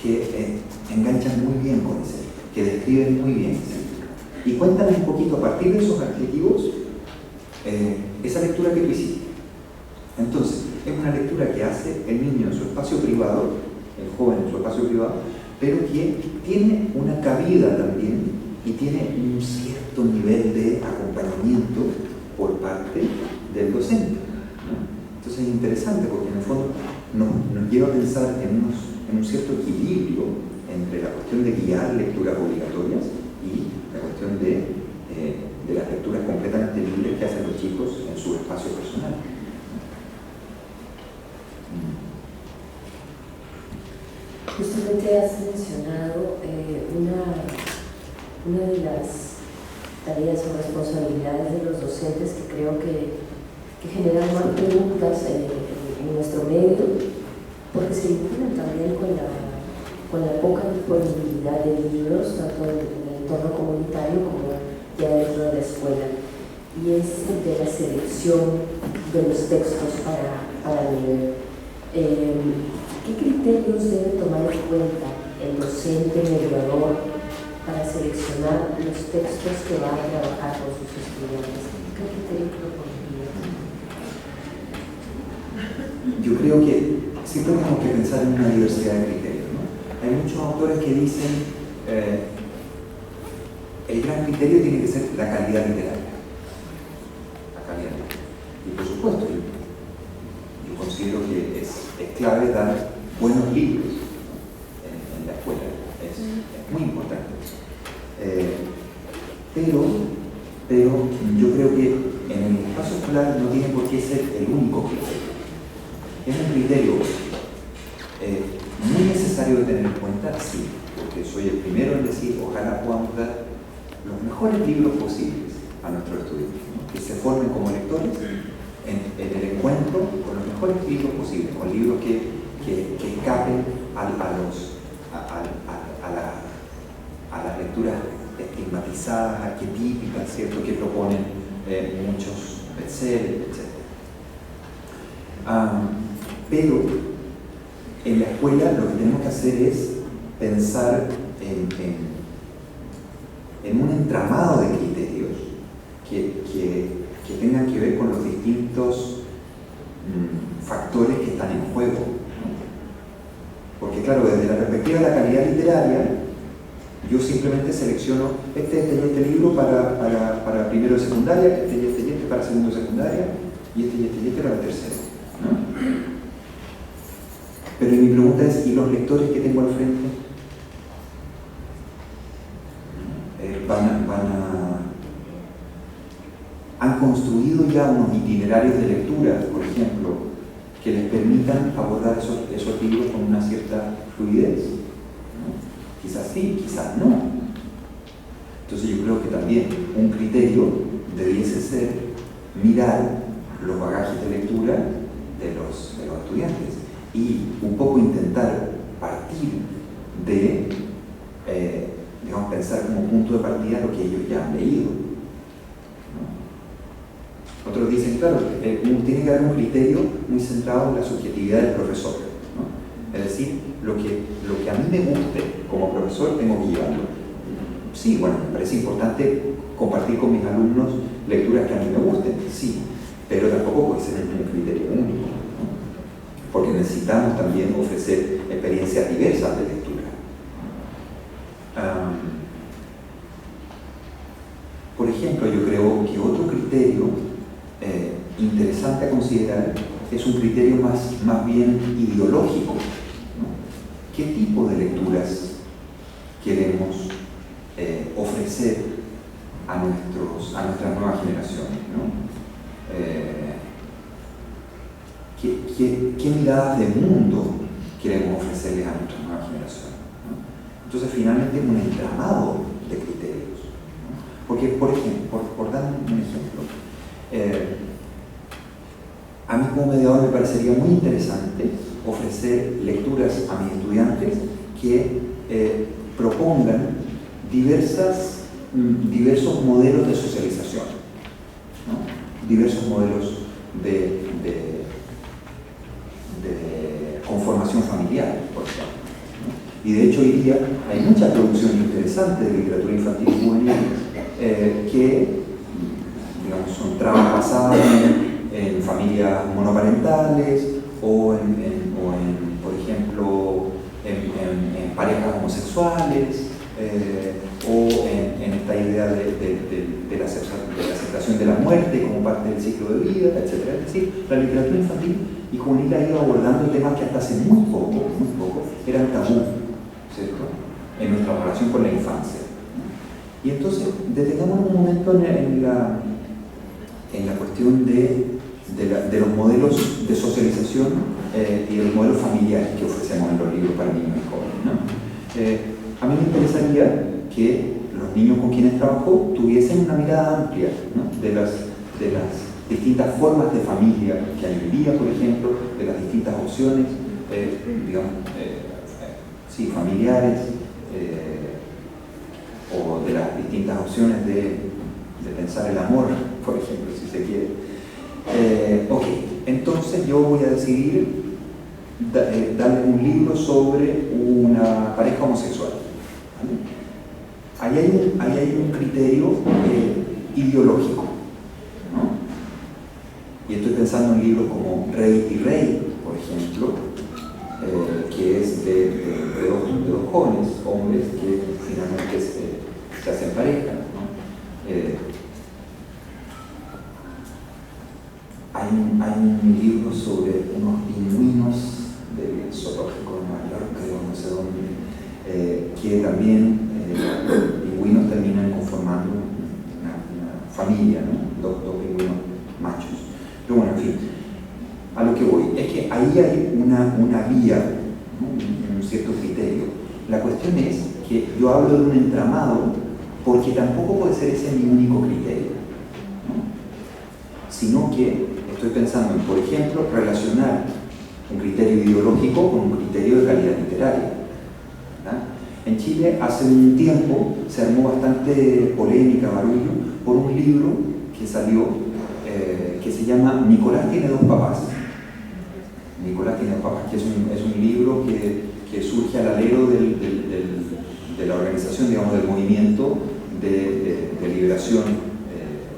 que enganchan muy bien con ese libro, que describen muy bien ese libro. Y cuéntame un poquito a partir de esos adjetivos esa lectura que tú hiciste. Entonces, es una lectura que hace el niño en su espacio privado, el joven en su espacio privado, pero que tiene una cabida también y tiene un cierto nivel de acompañamiento por parte del docente, ¿no? Entonces es interesante porque en el fondo nos lleva a pensar en un cierto equilibrio entre la cuestión de guiar lecturas obligatorias y la cuestión de las lecturas completamente libres que hacen los chicos en su espacio personal. Justamente has mencionado una de las tareas o responsabilidades de los docentes que creo que generan más preguntas en nuestro medio, porque se vinculan también con la poca disponibilidad de libros, tanto en el entorno comunitario como ya dentro de la escuela, y es el de la selección de los textos para leer. ¿Qué criterios debe tomar en cuenta el docente mediador para seleccionar los textos que va a trabajar con sus estudiantes? ¿Qué criterio propondría? Yo creo que siempre tenemos que pensar en una diversidad de criterios, ¿no? Hay muchos autores que dicen el gran criterio tiene que ser la calidad literaria. La calidad literaria. Y por supuesto, yo considero que es clave dar buenos libros en la escuela. Es muy importante. Pero yo creo que en el espacio escolar no tiene por qué ser el único criterio. Es un criterio muy necesario de tener en cuenta, sí, porque soy el primero en decir, ojalá podamos dar los mejores libros posibles a nuestros estudiantes, ¿no? Que se formen como lectores en el encuentro con los mejores libros posibles, con libros que que escapen a las lecturas estigmatizadas, arquetípicas, ¿cierto?, que proponen muchos bestsellers, etc. Pero en la escuela lo que tenemos que hacer es pensar en un entramado de criterios que tengan que ver con los distintos factores que están en juego, ¿no? Porque claro, desde la perspectiva de la calidad literaria, yo simplemente selecciono este libro para primero de secundaria, este para segundo de secundaria, y este para tercero, ¿no? Pero mi pregunta es, ¿y los lectores que tengo al frente? ¿Han construido ya unos itinerarios de lectura, por ejemplo, que les permitan abordar esos libros con una cierta fluidez? ¿No? Quizás sí, quizás no. Entonces yo creo que también un criterio debiese ser mirar los bagajes de lectura de los estudiantes y un poco intentar partir de, digamos, pensar como punto de partida lo que ellos ya han leído, ¿no? Otros dicen, claro, tiene que haber un criterio muy centrado en la subjetividad del profesor, ¿no? Es decir, lo que a mí me guste como profesor tengo que llevarlo. Sí, bueno, me parece importante compartir con mis alumnos lecturas que a mí me gusten, sí, pero tampoco puede ser un criterio único, ¿no? Porque necesitamos también ofrecer experiencias diversas de lectura. Por ejemplo, yo creo que otro criterio interesante a considerar es un criterio más bien ideológico, ¿no? ¿Qué tipo de lecturas queremos ofrecer a nuestras nuevas generaciones, ¿no? ¿Qué miradas de mundo queremos ofrecerles a nuestras nuevas generaciones, ¿no? Entonces, finalmente, un entramado de criterios, ¿no? Porque, por ejemplo, por dar un ejemplo, a mí como mediador me parecería muy interesante ofrecer lecturas a mis estudiantes que propongan diversos modelos de socialización, ¿no? Diversos modelos de conformación familiar, por ejemplo, ¿no? Y de hecho hoy día hay mucha producción interesante de literatura infantil y juvenil que, digamos, son tramas basadas en familias monoparentales o por ejemplo, en parejas homosexuales, o en esta idea de la aceptación de la muerte como parte del ciclo de vida, etc. Es decir, la literatura infantil y juvenil ha ido abordando temas que hasta hace muy poco eran tabú, ¿cierto?, en nuestra relación con la infancia. Y entonces, detengamos un momento en la cuestión de los modelos de socialización y de los modelos familiares que ofrecemos en los libros para niños y jóvenes, ¿no? A mí me interesaría que los niños con quienes trabajo tuviesen una mirada amplia, ¿no?, de las distintas formas de familia que hay hoy día, por ejemplo, de las distintas opciones, digamos, sí, familiares, o de las distintas opciones de pensar el amor, por ejemplo, si se quiere. Ok, entonces yo voy a decidir darle un libro sobre una pareja homosexual, ¿vale? Ahí hay un criterio ideológico, ¿no? Y estoy pensando en libros como Rey y Rey, por ejemplo, que es de dos jóvenes hombres que finalmente se hacen pareja, ¿no? Hay un libro sobre unos pingüinos del zoológico de Nueva York, creo, no sé dónde, que también los pingüinos terminan conformando una familia, ¿no? Dos pingüinos machos. Pero bueno, en fin, a lo que voy es que ahí hay una vía, ¿no?, un cierto criterio. La cuestión es que yo hablo de un entramado porque tampoco puede ser ese mi único criterio, ¿no?, sino que estoy pensando en, por ejemplo, relacionar un criterio ideológico con un criterio de calidad literaria, ¿verdad? En Chile hace un tiempo se armó bastante polémica, barullo, por un libro que salió que se llama Nicolás tiene dos papás. Nicolás tiene dos papás, que es un libro que surge al alero de la organización, digamos, del movimiento de liberación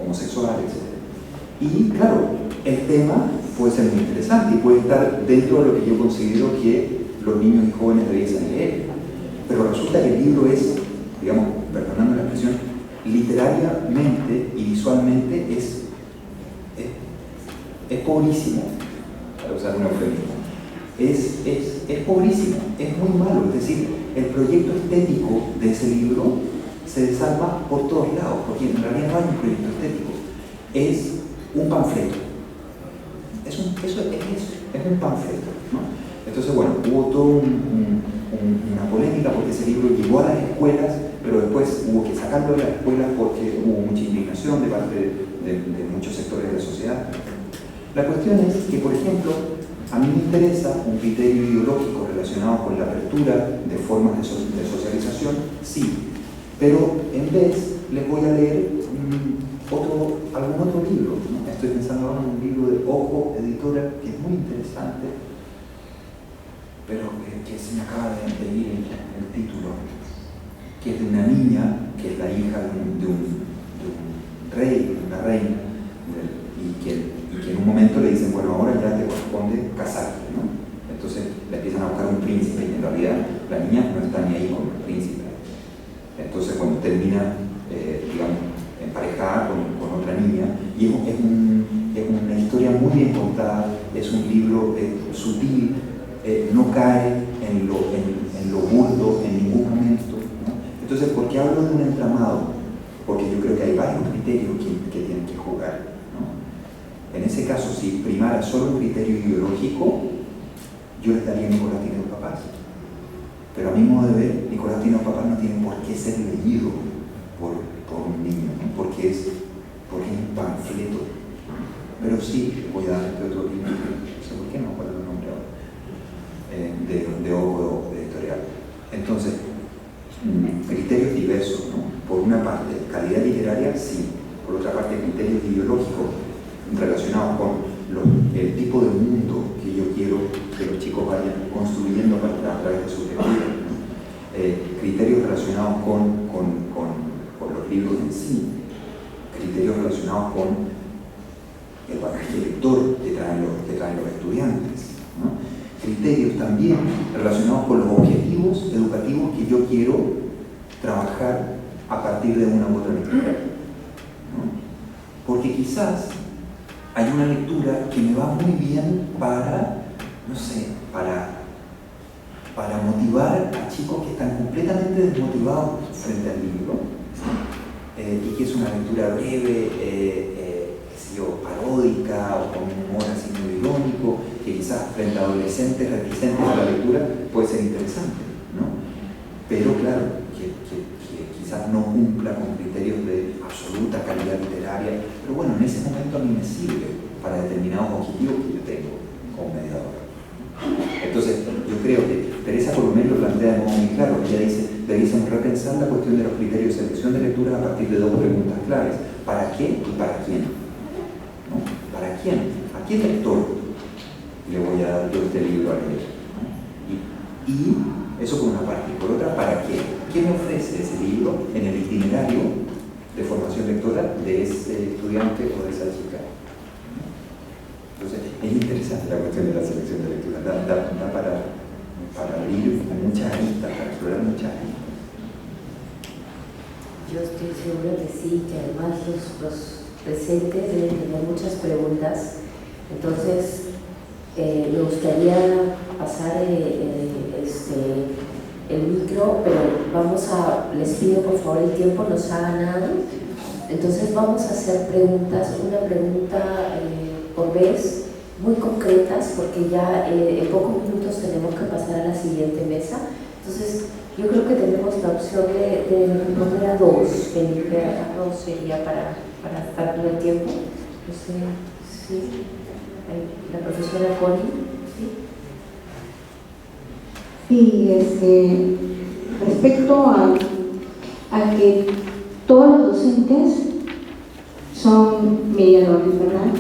homosexual, etc. Y claro, el tema puede ser muy interesante y puede estar dentro de lo que yo considero que los niños y jóvenes debiesen leer. Pero resulta que el libro es, digamos, perdonando la expresión, literariamente y visualmente es pobrísimo, para usar un eufemismo. Es pobrísimo, es muy malo. Es decir, el proyecto estético de ese libro se desarma por todos lados, porque en realidad no hay un proyecto estético, es un panfleto. Es un panfleto, ¿no? Entonces, bueno, hubo toda una polémica porque ese libro llegó a las escuelas, pero después hubo que sacarlo de las escuelas porque hubo mucha indignación de parte de muchos sectores de la sociedad. La cuestión es que, por ejemplo, a mí me interesa un criterio ideológico relacionado con la apertura de formas de socialización, sí, pero en vez les voy a leer algún otro libro, ¿no? Estoy pensando ahora en un libro de Ojo Editora que es muy interesante, pero que se me acaba de ir el título, que es de una niña que es la hija de un rey, de una reina, y que en un momento le dicen, bueno, ahora ya te corresponde casarte, ¿no? Entonces le empiezan a buscar un príncipe y en realidad la niña no está ni ahí con el príncipe. Entonces cuando termina, digamos, emparejada con otra niña, y es una historia muy bien contada, es un libro sutil, no cae en lo burdo en ningún momento, ¿no? Entonces, ¿por qué hablo de un entramado? Porque yo creo que hay varios criterios que tienen que jugar, ¿no? En ese caso, si primara solo un criterio ideológico, yo les daría Nicolás tiene dos papás. Pero a mi modo de ver, Nicolás tiene dos papás no tiene por qué ser leído por un niño, ¿no? Porque es un panfleto. Pero sí, voy a dar este otro libro, no sé por qué no acuerdo el nombre ahora, de Ojo Editorial. Entonces, criterios diversos, ¿no? Por una parte, calidad literaria, sí. Por otra parte, criterios ideológicos relacionados con el tipo de mundo que yo quiero que los chicos vayan construyendo a través de sus lecturas, ¿no? Criterios relacionados con los libros en sí, criterios relacionados con el bagaje lector que traen los estudiantes, ¿no? Criterios también relacionados con los objetivos educativos que yo quiero trabajar a partir de una u otra lectura, ¿no? Porque quizás hay una lectura que me va muy bien para, no sé, para motivar a chicos que están completamente desmotivados frente al libro, ¿sí? Y que es una lectura breve, qué sé yo, paródica o con un humor así muy irónico, que quizás frente a adolescentes reticentes a la lectura puede ser interesante, ¿no? Pero claro, que quizás no cumpla con criterios de absoluta calidad literaria, pero bueno, en ese momento a mí me sirve para determinados objetivos que yo tengo como mediador. Entonces, yo creo que Teresa Colomé lo plantea de modo muy claro. Ella dice, debiésemos repensar la cuestión de los criterios de selección de lecturas a partir de dos preguntas claves: ¿para qué y para quién? ¿No? ¿Para quién? ¿A qué lector le voy a dar yo este libro a leer? ¿No? Y eso por una parte. Y por otra, ¿para qué? ¿Qué me ofrece ese libro en el itinerario de formación lectora de ese estudiante o de esa chica? Entonces, es interesante la cuestión de la selección de lectura, da para abrir muchas aristas, para explorar muchas aristas. Yo estoy segura que sí, que además los presentes deben tener muchas preguntas. Entonces, me gustaría pasar el micro, pero les pido por favor, el tiempo nos ha ganado. Entonces vamos a hacer preguntas, una pregunta por vez, muy concretas, porque ya en pocos minutos tenemos que pasar a la siguiente mesa. Entonces yo creo que tenemos la opción de responder a dos. Felipe, a dos sería para estar todo el tiempo. No sé, sí. La profesora Connie, ¿sí? Y respecto a que todos los docentes son mediadores, ¿verdad?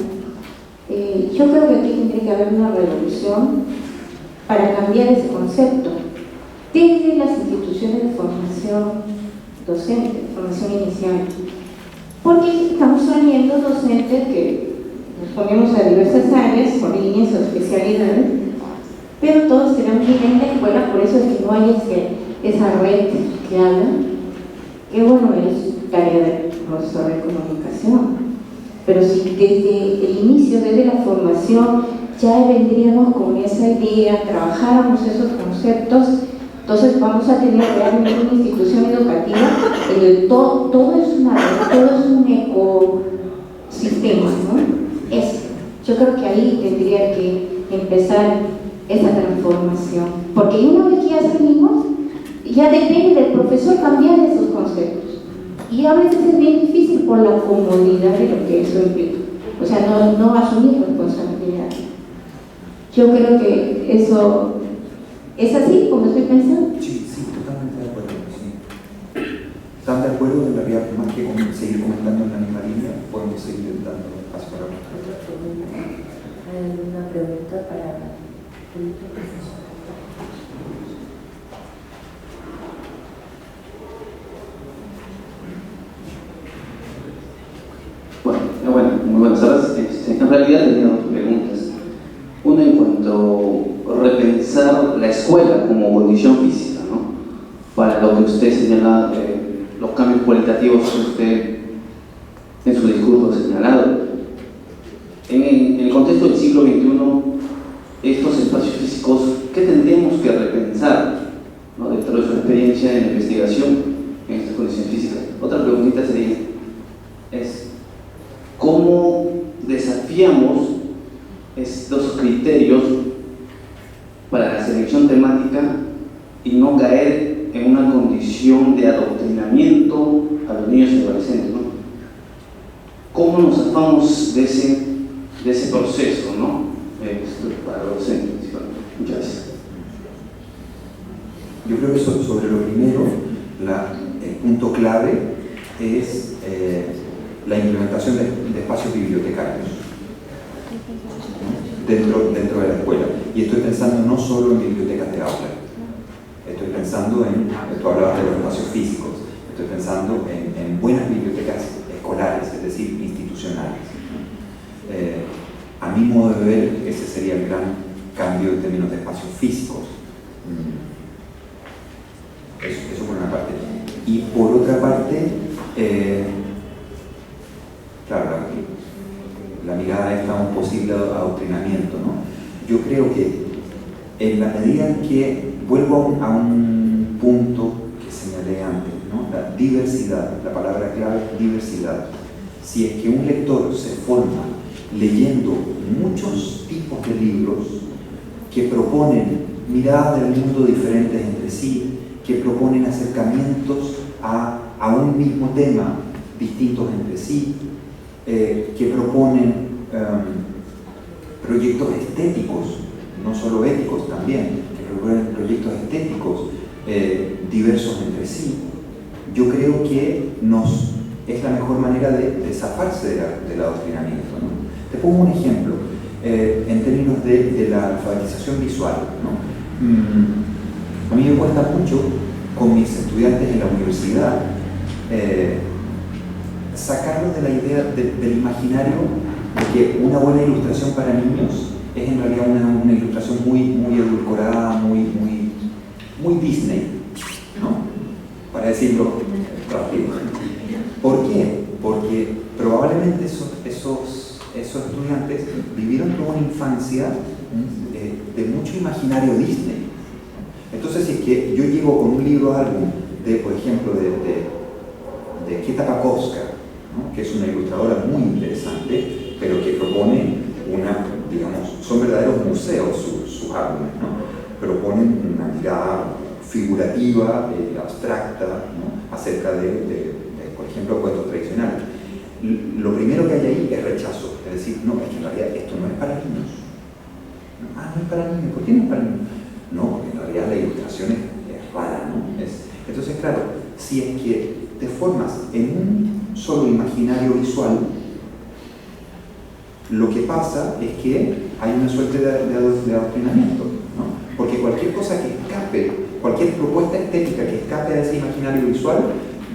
Yo creo que aquí tendría que haber una revolución para cambiar ese concepto desde las instituciones de formación docente, formación inicial, porque estamos trayendo docentes que nos ponemos a diversas áreas, por líneas o especialidades, pero todos tenemos que ir en la escuela, por eso es que no hay esa red que habla, que bueno, es tarea del profesor de comunicación. Pero si desde el inicio, desde la formación, ya vendríamos con esa idea, trabajáramos esos conceptos, entonces vamos a tener realmente una institución educativa en el que todo es una red, todo es un ecosistema, ¿no? Yo creo que ahí tendría que empezar esa transformación, porque una vez que ya salimos, ya depende del profesor cambiar esos conceptos. Y a veces es bien difícil por la comodidad de lo que eso implica. O sea, no asumir responsabilidad. Yo creo que eso es así como estoy pensando. Sí, totalmente de acuerdo. Sí. ¿Están de acuerdo? En realidad, más que seguir comentando en la misma línea, podemos seguir dando paso para otra pregunta. ¿Hay alguna pregunta para el profesor? Bueno, muy buenas tardes. En realidad tenía dos preguntas. Una en cuanto a repensar la escuela como condición física, ¿no? Para lo que usted señala, los cambios cualitativos que usted en su discurso ha señalado. En el contexto del siglo XXI, estos espacios físicos, ¿qué tendríamos que repensar, ¿no? Dentro de su experiencia en la investigación en estas condiciones físicas? Otra preguntita sería, ¿cómo desafiamos estos criterios para la selección temática y no caer en una condición de adoctrinamiento a los niños y adolescentes, ¿no? ¿Cómo nos zafamos de ese proceso, ¿no? Para los docentes principalmente? Muchas gracias. Yo creo que sobre lo primero, el punto clave es la implementación de espacios bibliotecarios dentro de la escuela. Y estoy pensando no solo en bibliotecas de aula, estoy pensando tú hablabas de los espacios físicos, estoy pensando en buenas bibliotecas escolares, es decir, institucionales. A mi modo de ver, ese sería el gran cambio en términos de espacios físicos. Eso por una parte. Y por otra parte, claro, la mirada esta a un posible adoctrinamiento, ¿no? Yo creo que en la medida en que vuelvo a un punto que señalé antes, ¿no? La diversidad, la palabra clave es diversidad. Si es que un lector se forma leyendo muchos tipos de libros que proponen miradas del mundo diferentes entre sí, que proponen acercamientos a un mismo tema distintos entre sí, que proponen proyectos estéticos, no solo éticos también, que proponen proyectos estéticos diversos entre sí. Yo creo que es la mejor manera de zafarse del adoctrinamiento, ¿no? Te pongo un ejemplo en términos de la alfabetización visual, ¿no? A mí me cuesta mucho con mis estudiantes en la universidad sacarlos de la idea del imaginario de que una buena ilustración para niños es en realidad una ilustración muy edulcorada, muy Disney, ¿no? Para decirlo rápido. ¿Por qué? Porque probablemente esos estudiantes vivieron toda una infancia de mucho imaginario Disney. Entonces, si es que yo llego con un libro álbum por ejemplo, de Kieta Pakowska, ¿no? Que es una ilustradora muy interesante, pero que propone son verdaderos museos sus álbumes, ¿no? Proponen una mirada figurativa, abstracta, ¿no? Acerca por ejemplo, cuentos tradicionales. Lo primero que hay ahí es rechazo, es decir, no, es que en realidad esto no es para niños. No es para niños, ¿por qué no es para niños? no, porque en realidad la ilustración es rara, ¿no? Entonces, claro, si es que te formas en un solo imaginario visual, lo que pasa es que hay una suerte de adoctrinamiento, ¿no? Porque cualquier cosa que escape, cualquier propuesta estética que escape de ese imaginario visual,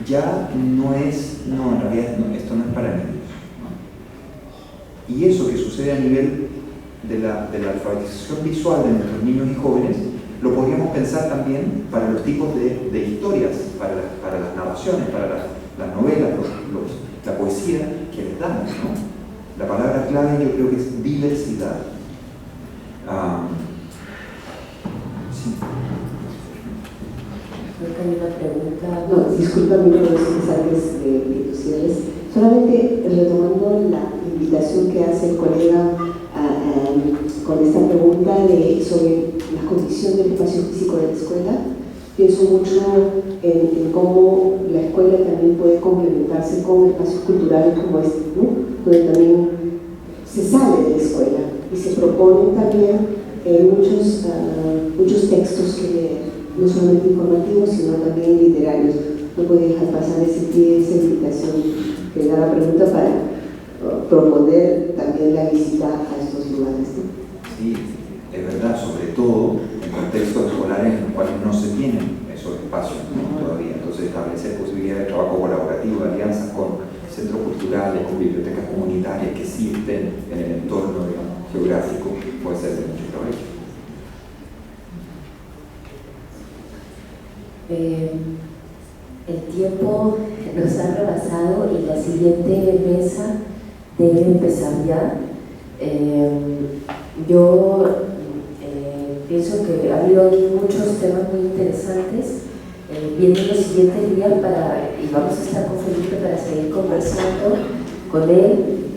ya no es, no, en realidad no, esto no es para niños, ¿no? Y eso que sucede a nivel de la alfabetización visual de nuestros niños y jóvenes, lo podríamos pensar también para los tipos de historias, para las narraciones, para las novelas, la poesía que les damos, ¿no? La palabra clave yo creo que es diversidad. Sí. Creo que hay una pregunta. No, disculpa, mi nombre es Sánchez de Industriales. Solamente retomando la invitación que hace el colega con esta pregunta sobre la condición del espacio físico de la escuela, pienso mucho en cómo la escuela también puede complementarse con espacios culturales como este, ¿no? Donde también se sale de la escuela y se proponen también muchos textos que leer, no solamente informativos, sino también literarios. No puedo dejar pasar esa invitación que da la pregunta para proponer también la visita a estos lugares, ¿no? Sí, es verdad, sobre todo en contextos escolares en los cuales no se tienen esos espacios, ¿no? Todavía. Entonces, establecer posibilidades de trabajo colaborativo, alianzas con centros culturales, con bibliotecas comunitarias que sí estén en el entorno, digamos, geográfico, puede ser de mucho provecho. El tiempo nos ha rebasado y la siguiente mesa debe empezar ya. Yo pienso que ha habido muchos temas muy interesantes. Vienen los siguientes días y vamos a estar con Felipe para seguir conversando con él.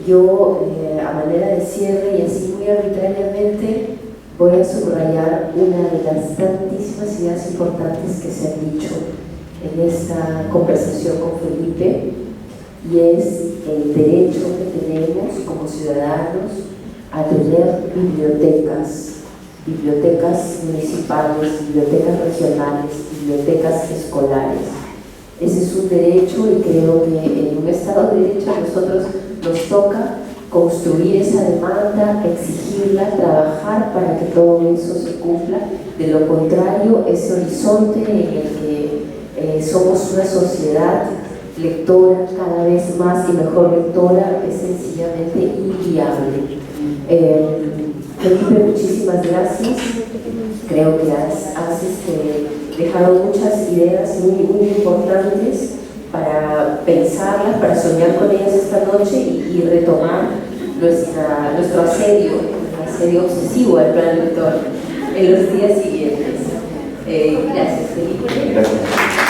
Yo, a manera de cierre y así muy arbitrariamente, voy a subrayar una de las tantísimas ideas importantes que se han dicho en esta conversación con Felipe, y es el derecho que tenemos como ciudadanos a tener bibliotecas municipales, bibliotecas regionales, bibliotecas escolares. Ese es un derecho y creo que en un Estado de Derecho a nosotros nos toca construir esa demanda, exigirla, trabajar para que todo eso se cumpla. De lo contrario, ese horizonte en el que somos una sociedad lectora cada vez más y mejor lectora es sencillamente inviable. Felipe, muchísimas gracias. Creo que has dejado muchas ideas muy, muy importantes para pensarlas, para soñar con ellas esta noche y retomar nuestro asedio obsesivo al plan lector en los días siguientes. Gracias, Felipe. Gracias.